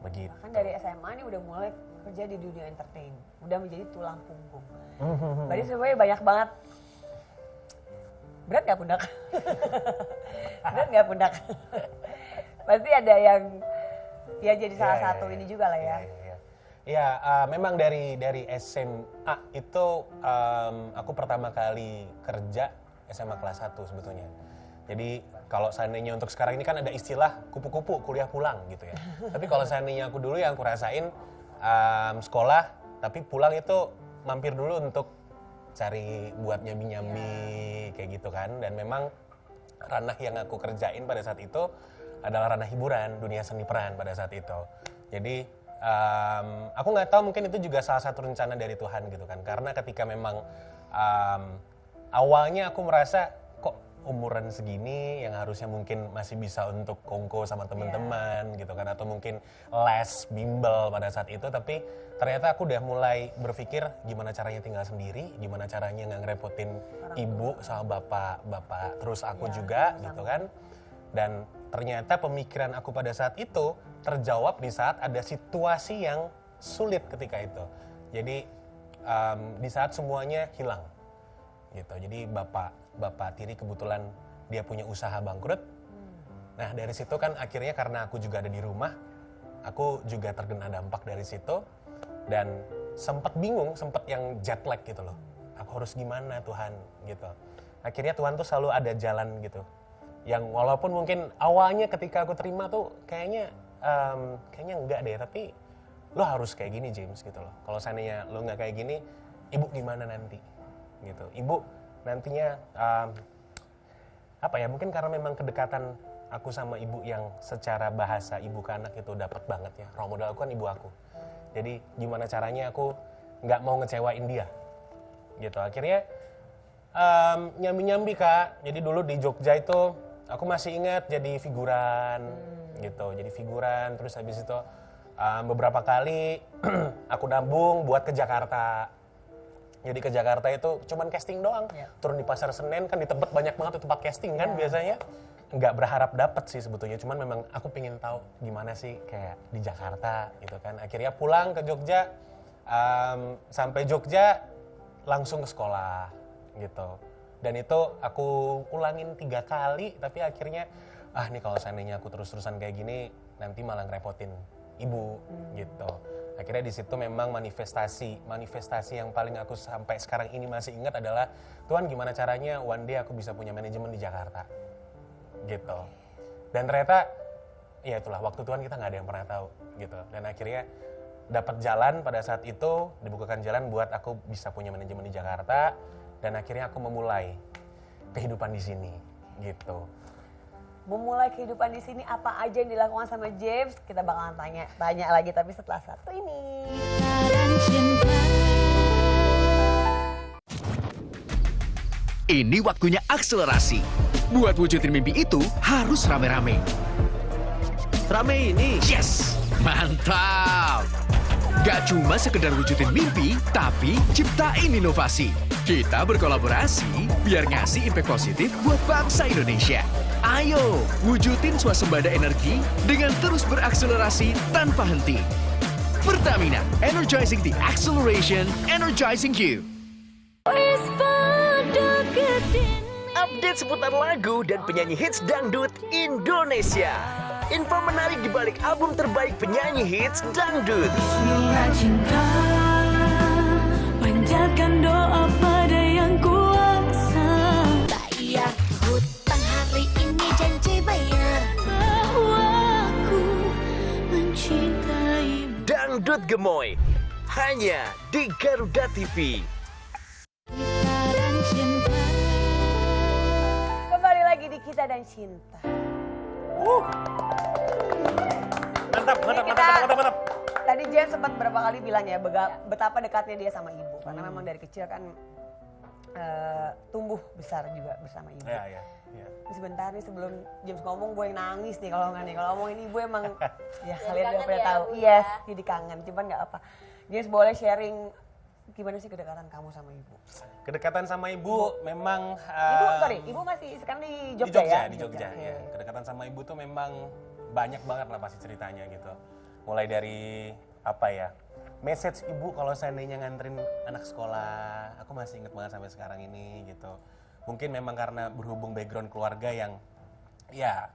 Begitu. Kan dari SMA nih udah mulai kerja di dunia entertain, udah menjadi tulang punggung. Berarti semuanya banyak banget. Berat nggak pundak? Berat nggak pundak? Pasti ada yang ya jadi salah satu ini juga lah ya. Iya, memang dari SMA itu aku pertama kali kerja SMA kelas 1 sebetulnya. Jadi kalau seandainya untuk sekarang ini kan ada istilah kupu-kupu kuliah pulang gitu ya. Tapi kalau seandainya aku dulu yang aku rasain sekolah tapi pulang itu mampir dulu untuk cari buat nyambi-nyambi kayak gitu kan. Dan memang ranah yang aku kerjain pada saat itu adalah ranah hiburan, dunia seni peran pada saat itu. Jadi aku nggak tahu, mungkin itu juga salah satu rencana dari Tuhan gitu kan. Karena ketika memang awalnya aku merasa kok umuran segini yang harusnya mungkin masih bisa untuk kongko sama teman-teman gitu kan, atau mungkin les bimbel pada saat itu, tapi ternyata aku udah mulai berpikir gimana caranya tinggal sendiri, gimana caranya nggak ngerepotin ibu sama bapak terus aku juga gitu kan. Dan ternyata pemikiran aku pada saat itu terjawab di saat ada situasi yang sulit ketika itu. Jadi di saat semuanya hilang gitu. Jadi bapak tiri kebetulan dia punya usaha bangkrut. Nah dari situ kan akhirnya karena aku juga ada di rumah, aku juga terkena dampak dari situ. Dan sempat bingung, sempat yang jet lag gitu loh. Aku harus gimana Tuhan gitu. Akhirnya Tuhan tuh selalu ada jalan gitu. Yang walaupun mungkin awalnya ketika aku terima tuh kayaknya enggak deh, tapi lo harus kayak gini James gitu loh. Kalau seandainya lo nggak kayak gini, ibu gimana nanti gitu. Ibu nantinya mungkin karena memang kedekatan aku sama ibu yang secara bahasa ibu ke anak itu dapat banget ya. Role model aku kan ibu aku. Jadi gimana caranya aku nggak mau ngecewain dia gitu. Akhirnya nyambi-nyambi Kak. Jadi dulu di Jogja itu aku masih ingat jadi figuran gitu. Jadi figuran terus habis itu beberapa kali aku nabung buat ke Jakarta. Jadi ke Jakarta itu cuman casting doang. Turun di Pasar Senen kan di Tebet banyak banget tuh tempat casting kan biasanya. Nggak berharap dapet sih sebetulnya, cuman memang aku pengen tahu gimana sih kayak di Jakarta gitu kan. Akhirnya pulang ke Jogja, sampai Jogja langsung ke sekolah gitu. Dan itu aku ulangin 3 kali, tapi akhirnya nih kalau seandainya aku terus-terusan kayak gini nanti malah ngerepotin ibu gitu. Akhirnya di situ memang manifestasi yang paling aku sampai sekarang ini masih ingat adalah Tuhan gimana caranya one day aku bisa punya manajemen di Jakarta gitu. Dan ternyata ya itulah waktu Tuhan kita nggak ada yang pernah tahu gitu. Dan akhirnya dapat jalan pada saat itu, dibukakan jalan buat aku bisa punya manajemen di Jakarta dan akhirnya aku memulai kehidupan di sini gitu. Memulai kehidupan di sini apa aja yang dilakukan sama James? Kita bakalan tanya lagi tapi setelah satu ini. Ini waktunya akselerasi. Buat wujudin mimpi itu harus rame-rame. Rame ini. Yes! Mantap! Gak cuma sekedar wujudin mimpi, tapi ciptain inovasi. Kita berkolaborasi biar ngasih impact positif buat bangsa Indonesia. Ayo, wujudin swasembada energi dengan terus berakselerasi tanpa henti. Pertamina, energizing the acceleration, energizing you. Update seputar lagu dan penyanyi hits dangdut Indonesia. Info menarik di balik album terbaik penyanyi hits dangdut. Bismillah cinta, panjatkan doa pada yang kuasa. Bayar hutang hari ini janji bayar. Bahwa aku mencintaimu. Dangdut Gemoy hanya di Garuda TV. Gitaran cinta. Kembali lagi di Kita dan Cinta. Mantap. Tadi James sempat berapa kali bilang ya betapa dekatnya dia sama ibu. Karena memang dari kecil kan tumbuh besar juga bersama ibu. Iya. Terus sebentar nih sebelum James ngomong gue yang nangis nih kalau nggak nih. Kalau ngomongin ibu emang ya kalian udah kangen pada ya, tahu. Bu, Yes, ya. jadi kangen. Cuman nggak apa. James boleh sharing gimana sih kedekatan kamu sama ibu? Kedekatan sama ibu memang Ibu masih sekarang di di Jogja, ya? Di Jogja Oke. ya. Kedekatan sama ibu tuh memang banyak banget lah pasti ceritanya gitu. Mulai dari apa ya? Message ibu kalau seandainya nganterin anak sekolah, aku masih inget banget sampai sekarang ini gitu. Mungkin memang karena berhubung background keluarga yang ya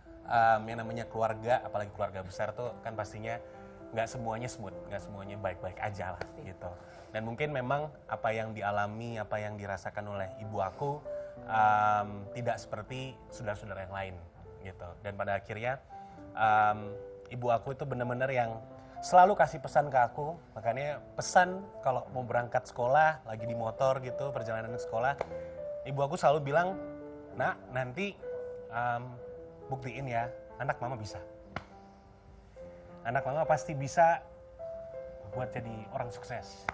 yang namanya keluarga, apalagi keluarga besar tuh kan pastinya nggak semuanya smooth, nggak semuanya baik-baik aja lah gitu. Dan mungkin memang apa yang dialami, apa yang dirasakan oleh ibu aku tidak seperti saudara-saudara yang lain gitu. Dan pada akhirnya ibu aku itu benar-benar yang selalu kasih pesan ke aku. Makanya pesan kalau mau berangkat sekolah, lagi di motor gitu, perjalanan ke sekolah, ibu aku selalu bilang, "Nak, nanti buktiin ya, anak mama bisa. Anak mama pasti bisa buat jadi orang sukses."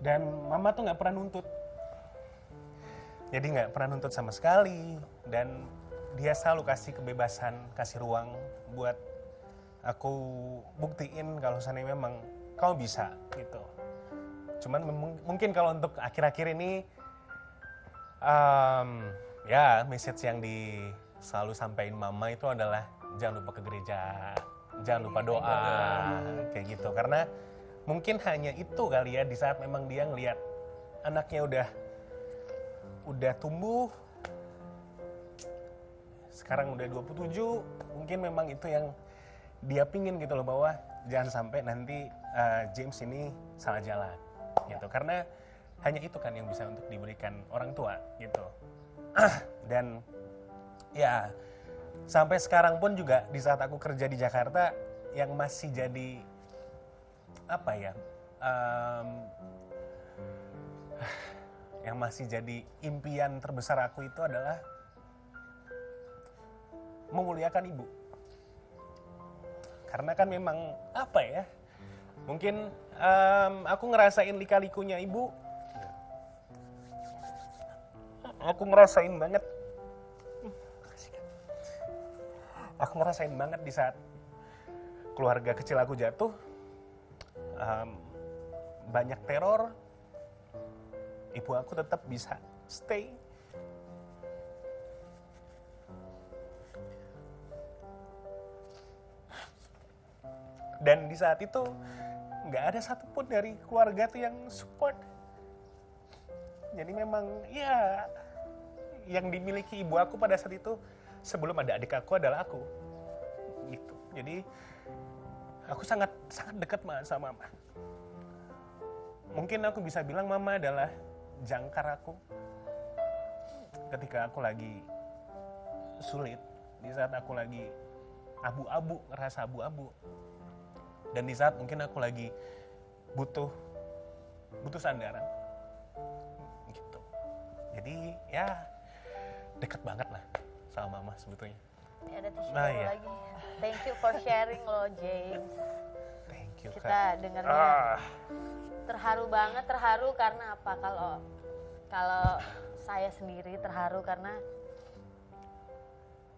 Dan mama tuh nggak pernah nuntut. Jadi nggak pernah nuntut sama sekali. Dan dia selalu kasih kebebasan, kasih ruang buat aku buktiin kalau seandainya memang kamu bisa gitu. Cuman mungkin kalau untuk akhir-akhir ini, ya message yang selalu sampaikan mama itu adalah jangan lupa ke gereja, jangan lupa doa, kayak gitu. Karena mungkin hanya itu kali ya di saat memang dia ngelihat anaknya udah tumbuh, sekarang udah 27, mungkin memang itu yang dia pingin gitu loh, bahwa jangan sampai nanti James ini salah jalan gitu. Karena hanya itu kan yang bisa untuk diberikan orang tua gitu. Dan ya sampai sekarang pun juga di saat aku kerja di Jakarta, yang masih jadi apa ya, yang masih jadi impian terbesar aku itu adalah memuliakan ibu. Karena kan memang apa ya, Mungkin aku ngerasain lika-likunya ibu. Aku ngerasain banget. Aku ngerasain banget di saat keluarga kecil aku jatuh. Banyak teror. Ibu aku tetap bisa stay. Dan di saat itu nggak ada satupun dari keluarga tuh yang support. Jadi memang ya yang dimiliki ibu aku pada saat itu sebelum ada adik aku adalah aku. Gitu. Jadi aku sangat dekat sama mama. Mungkin aku bisa bilang mama adalah jangkar aku ketika aku lagi sulit, di saat aku lagi abu-abu, ngerasa abu-abu. Dan di saat mungkin aku lagi butuh sandaran. Gitu. Jadi ya deket banget lah sama mama sebetulnya. Ini ada tisu Nah, baru iya. lagi. Thank you for sharing loh James. Thank you, Kita Kak. dengarnya terharu banget, terharu karena apa? Kalau saya sendiri terharu karena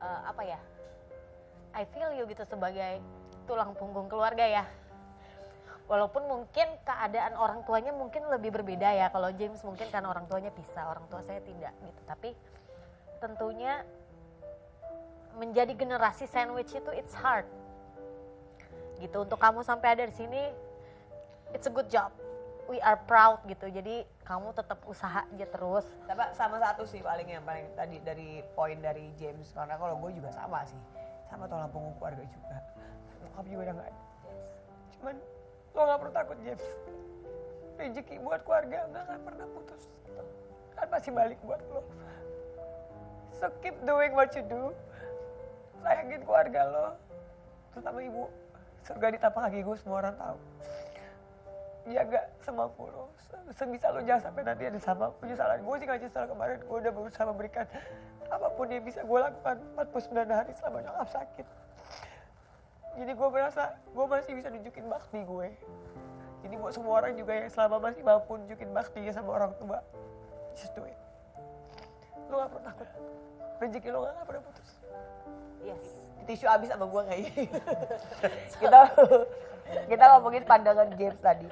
apa ya? I feel you gitu sebagai tulang punggung keluarga ya. Walaupun mungkin keadaan orang tuanya mungkin lebih berbeda ya. Kalau James mungkin kan orang tuanya pisah, orang tua saya tidak gitu. Tapi tentunya menjadi generasi sandwich itu it's hard. Gitu, untuk kamu sampai ada di sini, it's a good job. We are proud gitu. Jadi kamu tetap usaha aja terus. Tapi sama satu sih paling tadi dari poin dari James, karena kalau gue juga sama sih, sama tulang punggung keluarga juga. Nyokap juga udah gak ada. Cuman lo gak perlu takut James. Rezeki buat keluarga gak akan pernah putus. Kan pasti balik buat lo. So keep doing what you do. Sayangin keluarga lo, terutama ibu. Surga di tapak kaki gue, semua orang tahu. Jaga semampu lo, sebisa lo, jangan sampai nanti ada sama penyesalan. Gue sih gak nyesal, kemarin gue udah berusaha memberikan apapun yang bisa gue lakukan 49 hari selama nyokap sakit. Jadi gue merasa gue masih bisa nunjukin bakti gue. Jadi buat semua orang juga yang selama masih mampu nunjukin baktinya sama orang tua, just do it. Lo gak perlu takut, rezeki lo gak pernah putus. Yes. Tisu habis sama gue kayaknya. kita ngomongin pandangan James tadi.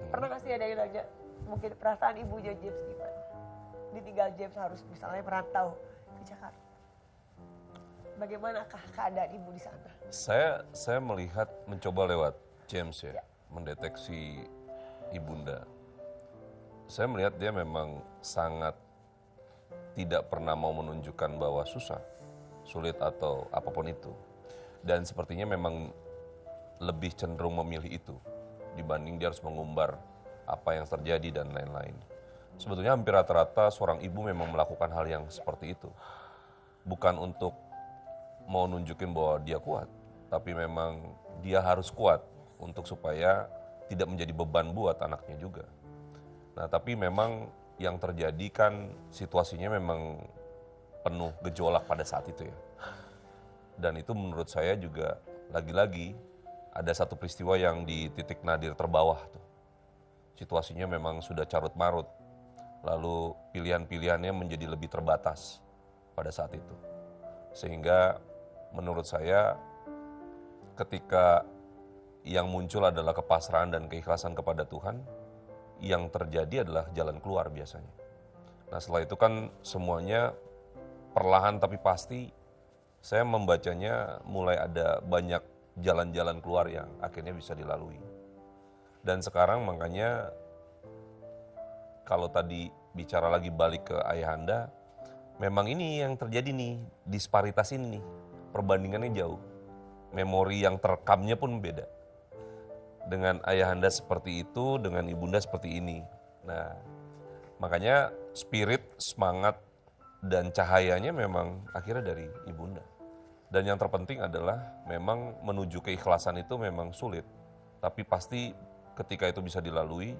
Pernah gak sih ada yang nanya, mungkin perasaan ibunya James gimana? Ditinggal James harus misalnya merantau ke Jakarta. Bagaimanakah keadaan ibu di sana? Saya melihat, mencoba lewat James ya, mendeteksi ibunda. Saya melihat dia memang sangat tidak pernah mau menunjukkan bahwa susah, sulit atau apapun itu. Dan sepertinya memang lebih cenderung memilih itu dibanding dia harus mengumbar apa yang terjadi dan lain-lain. Sebetulnya hampir rata-rata seorang ibu memang melakukan hal yang seperti itu. Bukan untuk mau nunjukin bahwa dia kuat, tapi memang dia harus kuat untuk supaya tidak menjadi beban buat anaknya juga. Nah, tapi memang yang terjadi kan situasinya memang penuh gejolak pada saat itu ya. Dan itu menurut saya juga lagi-lagi ada satu peristiwa yang di titik nadir terbawah tuh. Situasinya memang sudah carut marut. Lalu pilihan-pilihannya menjadi lebih terbatas pada saat itu. Sehingga menurut saya ketika yang muncul adalah kepasrahan dan keikhlasan kepada Tuhan, yang terjadi adalah jalan keluar biasanya. Nah, setelah itu kan semuanya perlahan tapi pasti saya membacanya mulai ada banyak jalan-jalan keluar yang akhirnya bisa dilalui. Dan sekarang makanya kalau tadi bicara lagi balik ke ayahanda, memang ini yang terjadi nih, disparitas ini nih, perbandingannya jauh. Memori yang terekamnya pun beda. Dengan ayahanda seperti itu, dengan ibunda seperti ini. Nah, makanya spirit, semangat, dan cahayanya memang akhirnya dari ibunda. Dan yang terpenting adalah memang menuju keikhlasan itu memang sulit. Tapi pasti ketika itu bisa dilalui,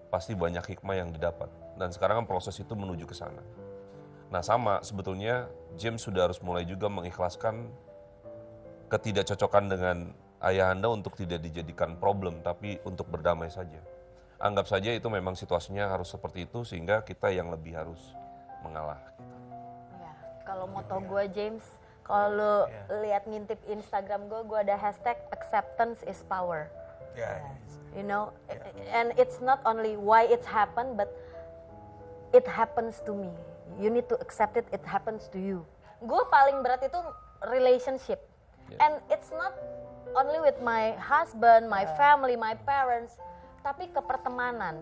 pasti banyak hikmah yang didapat. Dan sekarang kan proses itu menuju ke sana. Nah, sama sebetulnya James sudah harus mulai juga mengikhlaskan ketidakcocokan dengan ayah Anda untuk tidak dijadikan problem, tapi untuk berdamai saja. Anggap saja itu memang situasinya harus seperti itu, sehingga kita yang lebih harus mengalah. Ya, kalau moto gue James, kalau lihat ngintip Instagram gue ada hashtag acceptance is power. You know, and it's not only why it happened, but it happens to me. You need to accept it, it happens to you. Gue paling berat itu relationship. And it's not only with my husband, my family, my parents, tapi ke pertemanan,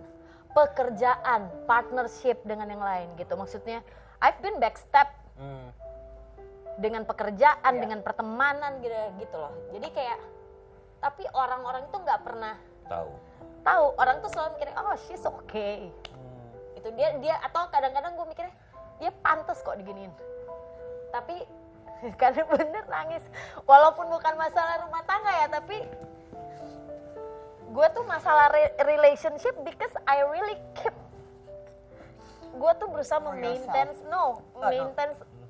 pekerjaan, partnership dengan yang lain gitu. Maksudnya, I've been backstab dengan pekerjaan, dengan pertemanan gitu loh. Jadi kayak, tapi orang-orang itu nggak pernah tahu. Orang tuh selalu mikirnya, oh she's okay. Itu dia atau kadang-kadang gue mikirnya, dia pantas kok diginiin. Tapi karena bener nangis, walaupun bukan masalah rumah tangga ya, tapi gue tuh masalah relationship because I really keep, gue tuh berusaha maintain,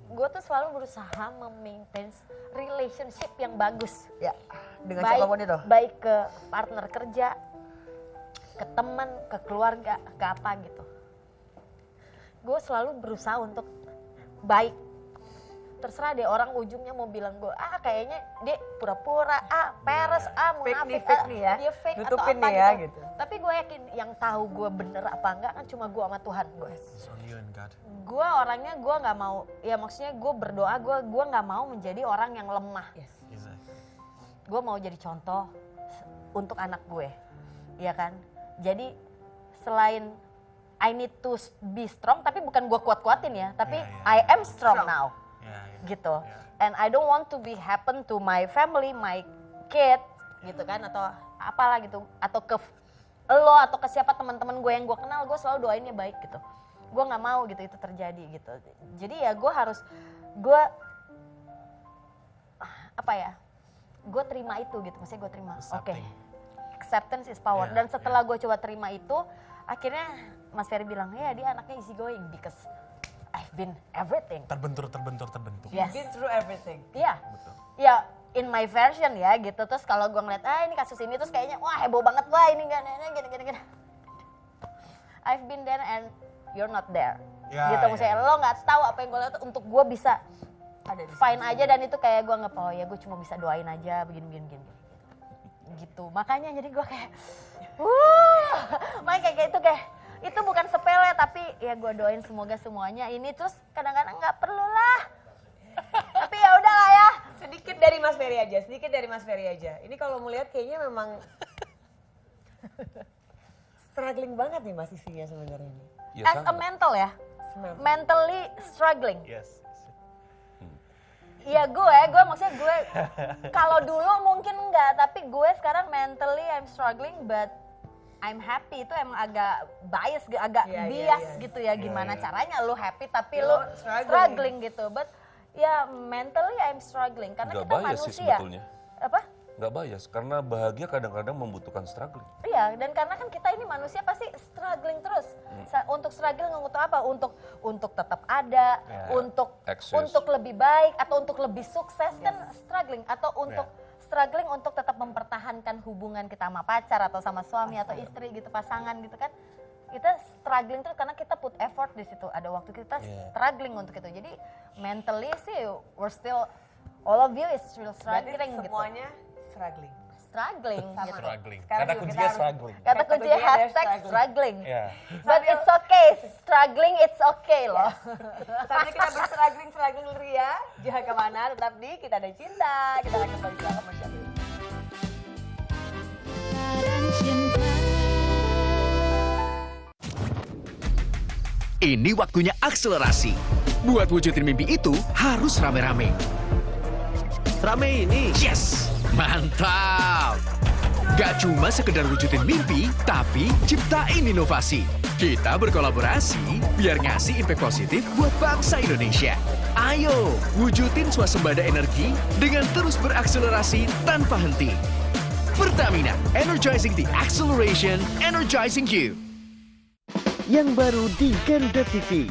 gue tuh selalu berusaha maintain relationship yang bagus. Ya, dengan siapapun itu. Baik ke partner kerja, ke teman, ke keluarga, ke apa gitu. Gue selalu berusaha untuk baik. Terserah deh orang ujungnya mau bilang gue, kayaknya dia pura-pura, peres, munafik, dia fake atau apa ya, gitu. Tapi gue yakin yang tahu gue bener apa enggak kan cuma gue sama Tuhan gue. Gue orangnya gue nggak mau, ya maksudnya gue berdoa, gue nggak mau menjadi orang yang lemah. Gue mau jadi contoh untuk anak gue, ya kan. Jadi selain I need to be strong, tapi bukan gue kuat-kuatin ya, tapi I am strong now. Gitu, and I don't want to be happen to my family, my kid, gitu kan, atau apalah gitu, atau ke lo atau ke siapa teman-teman gue yang gue kenal, gue selalu doainnya baik gitu. Gue nggak mau gitu itu terjadi gitu. Jadi ya gue harus, gue terima itu gitu, maksudnya gue terima. Oke. Acceptance is power. Dan setelah gue coba terima itu, akhirnya Mas Ferry bilang, ya dia anaknya easy going because I've been everything. Terbentur. Yes. Been through everything. Iya. Ya, in my version ya gitu. Terus kalau gue ngeliat, ini kasus ini terus kayaknya, wah heboh banget, wah ini gini. I've been there and you're not there. Gitu maksudnya, lo gak tahu apa yang gue lihat untuk gue bisa fine aja, dan itu kayak gue nggak, oh ya gue cuma bisa doain aja begini. Gitu. Makanya jadi gue kayak, makanya kayak gitu kayak, itu bukan sepele, tapi ya gue doain semoga semuanya ini, terus kadang-kadang nggak perlu lah. Tapi ya udahlah ya. Sedikit dari Mas Ferry aja. Ini kalau melihat kayaknya memang struggling banget nih Mas isinya sebenarnya ini. As a mental ya, mentally struggling. Yes. Iya gue maksudnya gue, kalau dulu mungkin enggak, tapi gue sekarang mentally I'm struggling, but I'm happy. Itu emang agak bias gitu ya, gimana caranya lu happy tapi lu struggling gitu. But ya mentally I'm struggling karena Nggak kita bias manusia. sih sebetulnya. Apa? Nggak bias, karena bahagia kadang-kadang membutuhkan struggling. Iya, dan karena kan kita ini manusia pasti struggling terus. Untuk struggling untuk apa? Untuk tetap ada, untuk lebih baik atau untuk lebih sukses kan struggling, atau untuk struggling untuk tetap mempertahankan hubungan kita sama pacar atau sama suami atau istri gitu, pasangan gitu kan. Kita struggling terus karena kita put effort di situ. Ada waktu kita struggling untuk itu. Jadi mentally sih we're still, all of you is still struggling gitu. Semuanya struggling. Gitu. Kata kuncinya struggling. Kata kuncinya hashtag struggling. But it's okay, struggling it's okay loh. Sampai kita berstruggling ria, jangan kemana, tetap di Kita Ada Cinta. Kita akan kembali setelah komersial. Ini waktunya akselerasi. Buat wujudin mimpi itu harus rame-rame. Rame ini. Yes! Mantap! Gak cuma sekedar wujudin mimpi, tapi ciptain inovasi. Kita berkolaborasi biar ngasih impact positif buat bangsa Indonesia. Ayo, wujudin swasembada energi dengan terus berakselerasi tanpa henti. Pertamina, energizing the acceleration, energizing you. Yang baru di Garuda TV.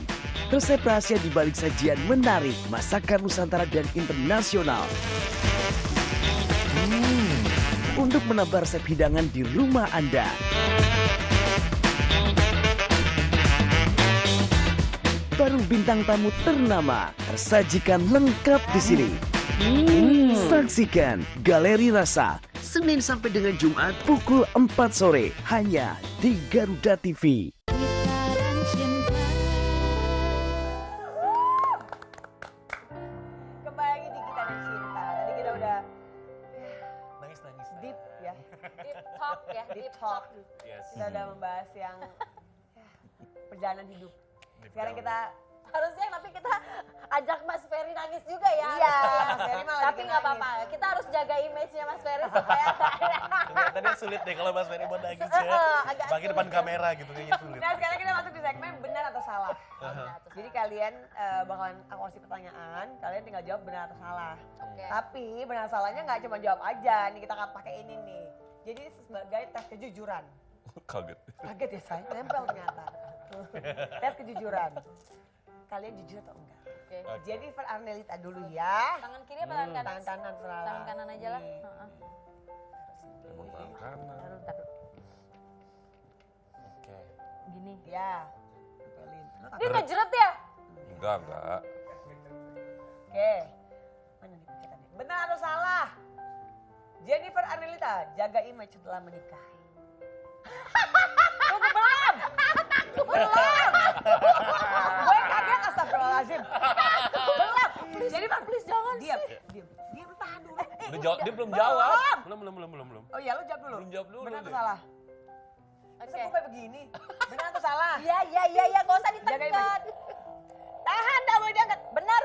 Resep rahasia di balik sajian menarik masakan Nusantara dan internasional. untuk menambah resep hidangan di rumah Anda. Baru bintang tamu ternama tersajikan lengkap di sini. Saksikan Galeri Rasa Senin sampai dengan Jumat pukul 4 sore hanya di Garuda TV. Gitaran cinta. Kembali lagi di Kita dan Cinta. Tadi kita udah Nangis-nangis. deep ya. Deep talk ya, Deep talk. Yes. Kita udah membahas yang perjalanan hidup. Sekarang kita Harusnya tapi kita ajak Mas Ferry nangis juga ya. Iya, Mas Ferry mah lagi Tapi nggak nangis. apa-apa, kita harus jaga image-nya Mas Ferry supaya Kelihatannya sulit deh kalau Mas Ferry mau nangis ya. agak Apalagi depan sulit. kamera gitu kayaknya sulit. Nah sekarang kita masuk di segmen benar atau salah. Jadi kalian bakalan aku kasih pertanyaan, kalian tinggal jawab benar atau salah. Oke. Tapi benar salahnya nggak cuma jawab aja, nih kita akan pakai ini nih. Jadi sebagai tes kejujuran. Kaget. Kaget ya saya, nempel ternyata. Tes kejujuran. Kalian jujur atau enggak? Oke. Jennifer Arnelita dulu ya. Tangan kiri apa tangan kanan? Tangan kanan salah. Tangan kanan aja lah. Nih. Heeh. Emang tangan kanan. Taruh. Oke. Gini. Ya. Tempelin. Dia ngejeret ya? Enggak. Oke. Mana nih pencetannya? Benar atau salah? Jennifer Arnelita jaga image setelah menikah. Tunggu belum. Gue kaget astagfirullahaladzim. Belum. Jennifer please jangan. Diam. Diam tahan dulu. Dia belum jawab. Belum. Oh iya lu jawab dulu. Belum jawab dulu Benar atau dia. salah? Oke. Masa gue kayak begini? Benar atau salah? Iya, nggak usah Jaga ditekan. image. Tahan dah boleh diangkat. Benar.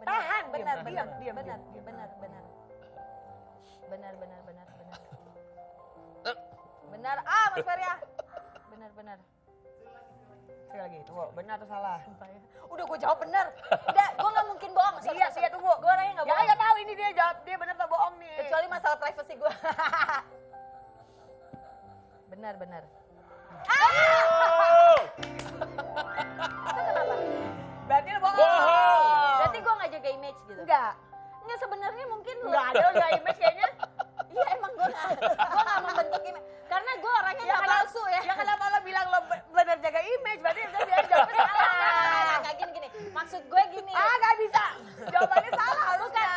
Tahan, Benar. diam. Benar. Mas Ferry ya. Benar. Sekali lagi. Tunggu. Benar atau salah? Udah gue jawab benar. Udah, gue nggak mungkin bohong. Iya, tunggu. Gue orangnya nggak Ya bohong. nggak tahu ini dia jawab dia benar atau bohong nih. Kecuali masalah privasi gue. Benar. Itu kenapa? Berarti lu bohong. Berarti gue nggak jaga image gitu? Enggak. Nggak, sebenarnya mungkin lu. Enggak ada udah image kayaknya. Iya emang gue nggak membentuk image. Karena gue orangnya nggak palsu ya. Ya kenapa lo bilang lo benar jaga image? Berarti udah dia jawabnya salah. Nggak gini. Maksud gue gini. Nggak bisa. Jawabannya salah harusnya.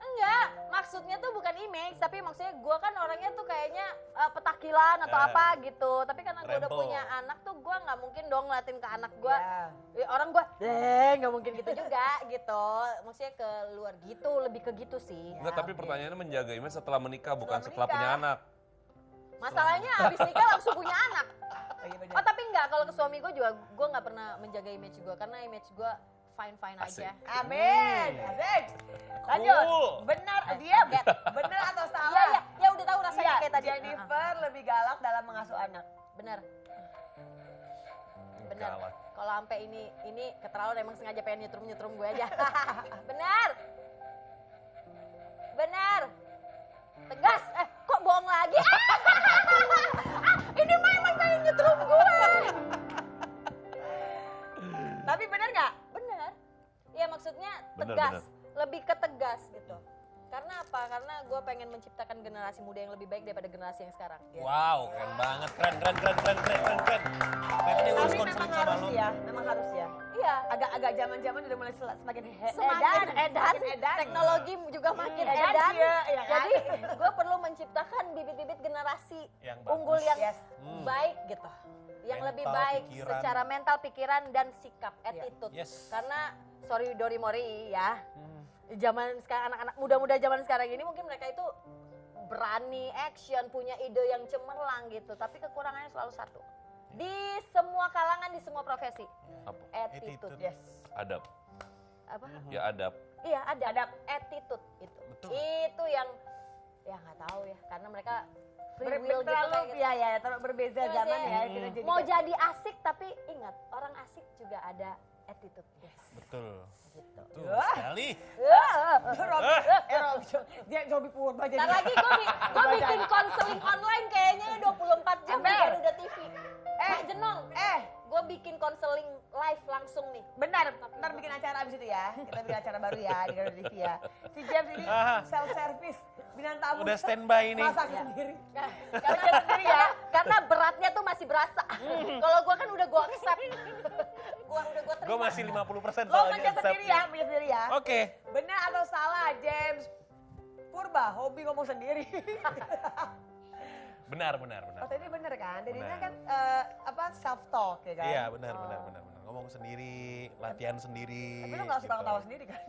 Enggak, maksudnya tuh bukan image, tapi maksudnya gue kan orangnya tuh kayaknya petakilan atau apa gitu. Tapi karena gue udah Rempel. punya anak tuh gue nggak mungkin dong ngeliatin ke anak gue. Ya. Orang gue, nggak mungkin gitu juga gitu. Maksudnya ke luar gitu, lebih ke gitu sih. Enggak, tapi pertanyaannya menjaga image setelah menikah bukan Setelah setelah menikah. punya anak. Masalahnya abis nikah langsung punya anak. Oh, iya benar. Oh tapi enggak, kalau ke suami gue juga gue nggak pernah menjaga image gue karena image gue fine Asik. aja. Amin. Asik. Lanjut. Cool. Benar diam. Benar atau salah? Iya, ya udah tahu rasanya Iya, kayak tadi. Jennifer lebih galak dalam mengasuh anak. Benar. Galak. Kalau sampai ini keterlaluan emang sengaja pengen nyetrum gue aja. Benar. Tegas. Kok bohong lagi? Ini mah emang pengen nyetrum gue. Tapi benar nggak? Benar. Ya maksudnya Benar, tegas. benar. Lebih ke tegas gitu. Karena apa? Karena gue pengen menciptakan generasi muda yang lebih baik daripada generasi yang sekarang. Wow, keren banget. Keren. Makanya gue Tapi harus memang konseling sama harus lo. ya. Memang harus ya. Iya. Agak zaman udah mulai semakin Semakin edan, edan. teknologi juga makin edan, edan. iya, iya kan? Jadi gue perlu menciptakan bibit-bibit generasi Yang bagus. unggul yang Yes. baik gitu. Yang Mental, lebih baik pikiran. secara mental, pikiran, dan sikap, attitude. Yes. Karena, sorry Dori Mori ya, zaman sekarang anak-anak muda-muda zaman sekarang ini mungkin mereka itu berani, action, punya ide yang cemerlang gitu. Tapi kekurangannya selalu satu. Di semua kalangan, di semua profesi. Apa? Attitude. Yes. Adab. Apa? Ya adab. Iya ada attitude itu. Betul. Itu yang ya nggak tahu ya karena mereka free will gitu Terlalu kayak gitu. ya terlalu berbeza Iya, zaman maksudnya, ya. Kita jadi Mau kayak- jadi asik tapi ingat orang asik juga ada attitude. Yes. Betul. Gitu. Tuh, Wah. sekali. Dia Robi Purba jadi. Ntar lagi gue bikin konseling online kayaknya 24 jam di Ember. Garuda TV. Mak Jenong, gue bikin konseling live langsung nih. Benar, ntar bikin acara abis itu ya. Kita bikin acara baru ya di Garuda TV ya. Si James ini self service, bintang tamu. Udah standby ini. Masak sendiri. Kalau dia sendiri ya, karena beratnya tuh masih berasa. Kalau gua kan udah gua accept. Gua terima. Gue masih 50% Lo meja sendiri ya, meja sendiri ya. Oke. Benar atau salah James Purba hobi ngomong sendiri? Benar. Oh tadi bener kan? Tadinya Benar. kan self talk ya kan? Iya benar. Ngomong sendiri, latihan sendiri. Tapi lo gak suka gitu. ketawa sendiri kan?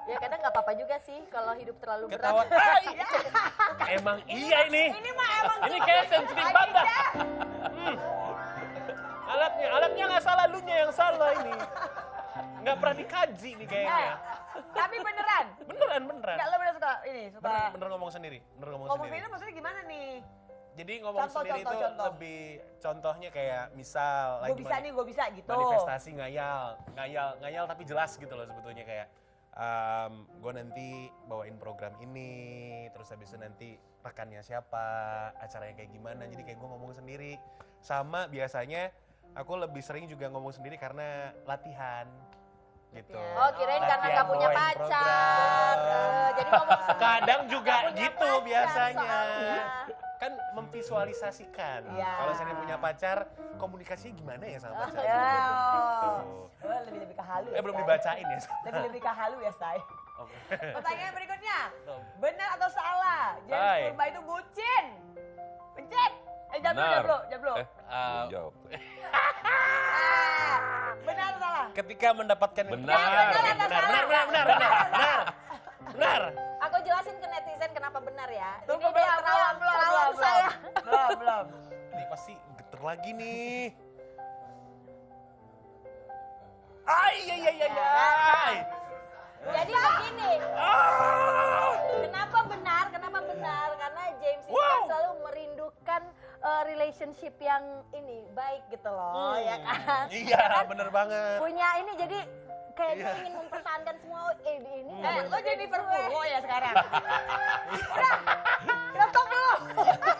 Ya kadang nggak apa-apa juga sih kalau hidup terlalu berat. Ketawa. Emang iya ini. Ini mah emang Ini kayak sensitif banget. Alatnya nggak salah, lunya yang salah ini. Nggak pernah dikaji nih kayaknya. Tapi beneran? Beneran. Enggak, lo bener suka ini, suka Bener ngomong sendiri. ngomong sendiri maksudnya gimana nih? Jadi ngomong sendiri itu contoh. lebih contohnya kayak misal Gue bisa nih, gue bisa gitu. manifestasi ngayal tapi jelas gitu loh sebetulnya kayak gue nanti bawain program ini, terus habis itu nanti rekannya siapa, acaranya kayak gimana, jadi kayak gue ngomong sendiri. Sama biasanya aku lebih sering juga ngomong sendiri karena latihan gitu. Oh kirain karena Latihan nggak punya bawain pacar. program. Jadi ngomong sendiri. Kadang juga Nggak punya gitu pacar biasanya. soalnya. Kan memvisualisasikan. Iya. Kalau saya punya pacar, komunikasinya gimana ya sama pacar? Ya, Gitu. oh, lebih ke halu ya. Belum Say. dibacain ya. Lebih ke halu ya, Say. Oke. Pertanyaan berikutnya. Belum. Benar atau salah? James Hai. Purba itu bucin. Pencet. Jawab dulu. Belum jawab. Benar atau salah? Ketika mendapatkan Benar. benar. Aku jelasin ke netizen kenapa benar ya. Tunggu, Ini dia perawan saya. Belum. Ini pasti geter lagi nih. Ay. Jadi begini. Kenapa benar? Karena James ini kan selalu merindukan relationship yang ini baik gitu loh, ya kan? Iya, bener banget. Punya ini jadi kayak dia ingin mempertahankan semua ini. Lo jadi Purwo ya sekarang. Udah, stop dulu.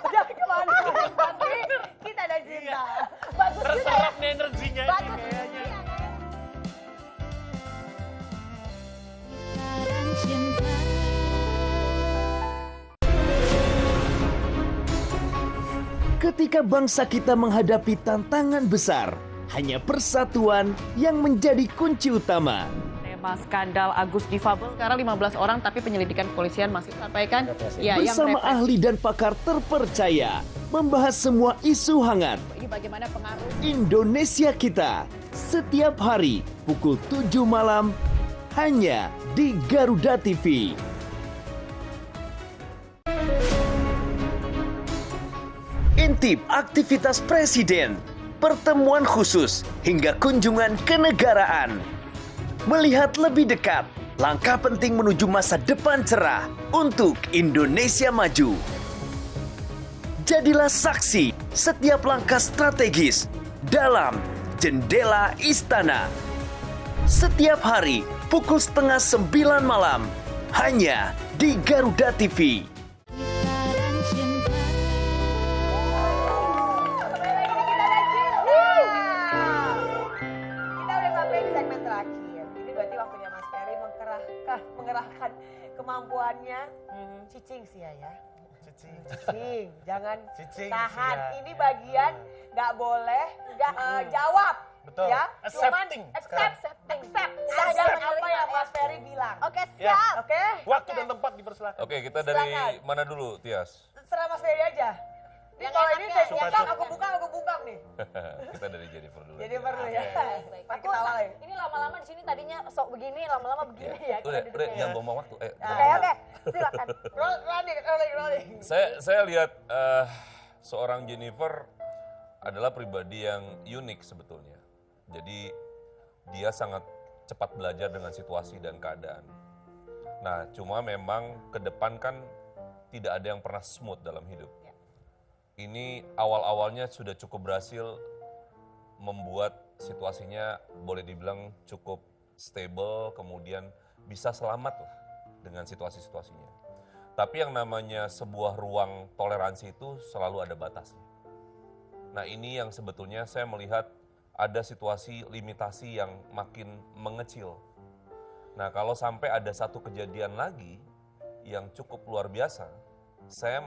Jangan kemana nanti kita ada cinta. Bagus juga ya. Terserap nih energinya ini Bagus kayaknya. juga. Gitaran cinta. Ketika bangsa kita menghadapi tantangan besar, hanya persatuan yang menjadi kunci utama. Tema skandal Agus difabel sekarang 15 orang tapi penyelidikan kepolisian masih sampaikan ya Bersama yang ahli dan pakar terpercaya, membahas semua isu hangat ini bagaimana pengaruh Indonesia kita. Setiap hari pukul 7 malam hanya di Garuda TV. Intip aktivitas presiden, pertemuan khusus hingga kunjungan kenegaraan. Melihat lebih dekat langkah penting menuju masa depan cerah untuk Indonesia maju. Jadilah saksi setiap langkah strategis dalam Jendela Istana. Setiap hari pukul 8:30 malam hanya di Garuda TV. Gitaran cinta. Kita udah sampai di segmen terakhir. Ini berarti waktunya Mas Ferry mengerahkan kemampuannya. Cicing sih ya. Cicing, jangan Cicing, tahan. Sia. Ini bagian nggak boleh nggak jawab. Betul. Ya, cuman Accepting accept Udah apa menerima yang ya. Mas Ferry bilang. Oke, Ya. siap. Oke? Waktu dan tempat dipersilakan. Oke, kita dari Silakan. mana dulu, Tias? Terserah Mas Ferry aja. Ini Yang kalau ini enaknya, saya yang bungkam, enaknya. aku bungkam nih. Kita dari Jennifer dulu. Jadi aja. perlu ya. Baik. Pakai Aku ketawa lagi. ini lama-lama di sini tadinya sok begini, lama-lama begini ya. kita Udah, duduknya ya. yang buang waktu. Oke, silakan. Rolling. Saya lihat seorang Jennifer adalah pribadi yang unik sebetulnya. Jadi dia sangat cepat belajar dengan situasi dan keadaan. Nah, cuma memang ke depan kan tidak ada yang pernah smooth dalam hidup. Ini awal-awalnya sudah cukup berhasil membuat situasinya boleh dibilang cukup stable, kemudian bisa selamat lah dengan situasi-situasinya. Tapi yang namanya sebuah ruang toleransi itu selalu ada batasnya. Nah ini yang sebetulnya saya melihat ada situasi limitasi yang makin mengecil. Nah kalau sampai ada satu kejadian lagi yang cukup luar biasa, saya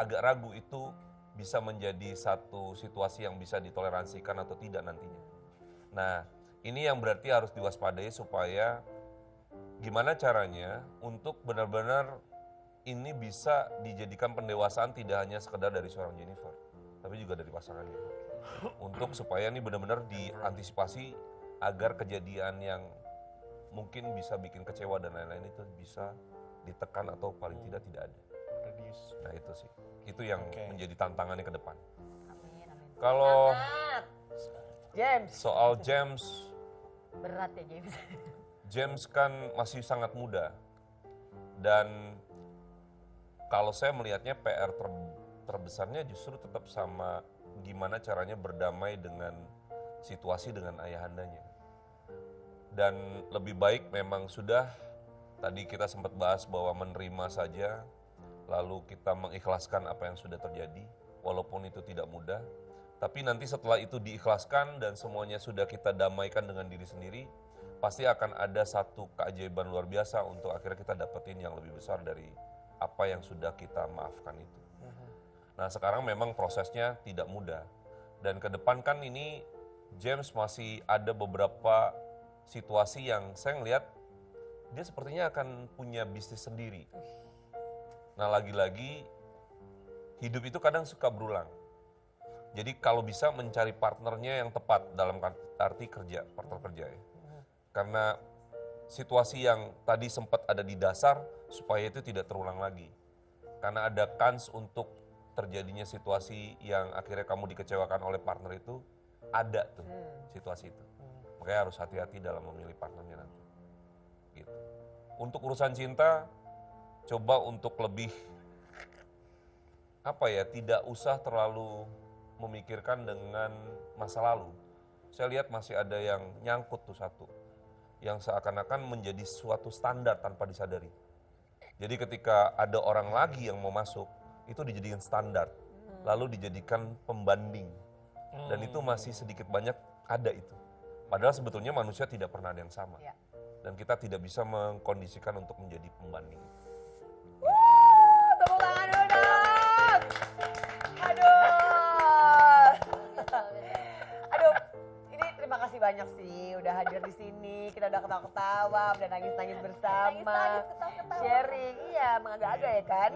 agak ragu itu bisa menjadi satu situasi yang bisa ditoleransikan atau tidak nantinya. Nah ini yang berarti harus diwaspadai supaya gimana caranya untuk benar-benar ini bisa dijadikan pendewasaan tidak hanya sekedar dari seorang Jennifer, tapi juga dari pasangannya. Untuk supaya ini benar-benar diantisipasi agar kejadian yang mungkin bisa bikin kecewa dan lain-lain itu bisa ditekan atau paling tidak ada. Nah itu sih, itu yang menjadi tantangannya ke depan. Kalau James. soal James, Berat ya James. James kan masih sangat muda dan kalau saya melihatnya PR terbesarnya justru tetap sama gimana caranya berdamai dengan situasi dengan ayahandanya. Dan lebih baik memang sudah, tadi kita sempat bahas bahwa menerima saja, lalu kita mengikhlaskan apa yang sudah terjadi, walaupun itu tidak mudah. Tapi nanti setelah itu diikhlaskan dan semuanya sudah kita damaikan dengan diri sendiri, pasti akan ada satu keajaiban luar biasa untuk akhirnya kita dapetin yang lebih besar dari apa yang sudah kita maafkan itu. Nah sekarang memang prosesnya tidak mudah. Dan ke depan kan ini James masih ada beberapa situasi yang saya ngelihat dia sepertinya akan punya bisnis sendiri. Nah lagi-lagi hidup itu kadang suka berulang. Jadi kalau bisa mencari partnernya yang tepat dalam arti kerja, partner kerja ya. Karena situasi yang tadi sempat ada di dasar supaya itu tidak terulang lagi. Karena ada kans untuk terjadinya situasi yang akhirnya kamu dikecewakan oleh partner itu, ada tuh situasi itu. Makanya harus hati-hati dalam memilih partnernya nanti. Gitu. Untuk urusan cinta, coba untuk lebih, tidak usah terlalu memikirkan dengan masa lalu. Saya lihat masih ada yang nyangkut tuh satu, yang seakan-akan menjadi suatu standar tanpa disadari. Jadi ketika ada orang lagi yang mau masuk, itu dijadikan standar, lalu dijadikan pembanding. Dan itu masih sedikit banyak ada itu. Padahal sebetulnya manusia tidak pernah ada yang sama. Dan kita tidak bisa mengkondisikan untuk menjadi pembanding. Tepuk tangan dulu dong. Aduh. Aduh, ini terima kasih banyak sih udah hadir di sini. Kita udah ketawa-ketawa, udah nangis-nangis bersama. Ketawa-ketawa. Sharing, iya, mengagak-agak ya kan?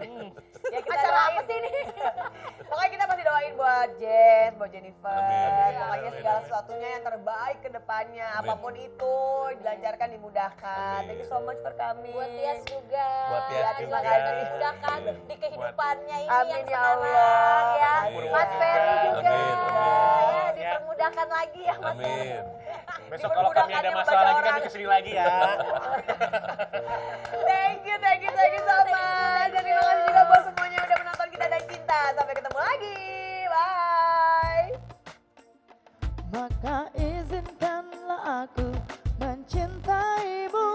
Ya, kita Acara doain. apa sih ini? Pokoknya kita masih doain buat Jess, buat Jennifer. Amin. Pokoknya Amin. segala sesuatunya yang terbaik ke depannya. Amin. Apapun itu, dilancarkan, dimudahkan. Amin. Thank you so much for coming. Buat Tias juga. Buat Tias Terima juga. kasih dimudahkan di kehidupannya ini Amin, yang ya sekarang Allah. ya. Amin. Mas Ferry juga. Amin, amin. Ya, dipermudahkan lagi ya Mas Ferry. Amin. Besok kalau kami ada masalah lagi kami kesini lagi ya. Thank you so much. Dan terima kasih juga buat semuanya yang udah menonton Kita dan Cinta. Sampai ketemu lagi. Bye. Maka izinkanlah aku mencintaimu.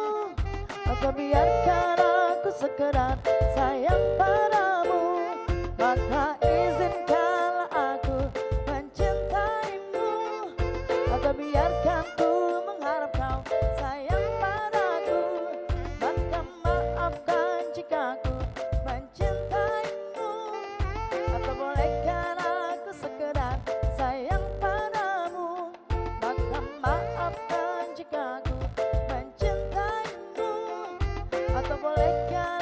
Maka biarkan aku sekedar sayang padamu. Maka izinkanlah aku mencintaimu. Maka biarkan ku mengharap kau sayang padaku. Maka maafkan jika ku mencintaimu. Atau bolehkan aku sekedar sayang padamu. Maka maafkan jika ku mencintaimu. Atau bolehkan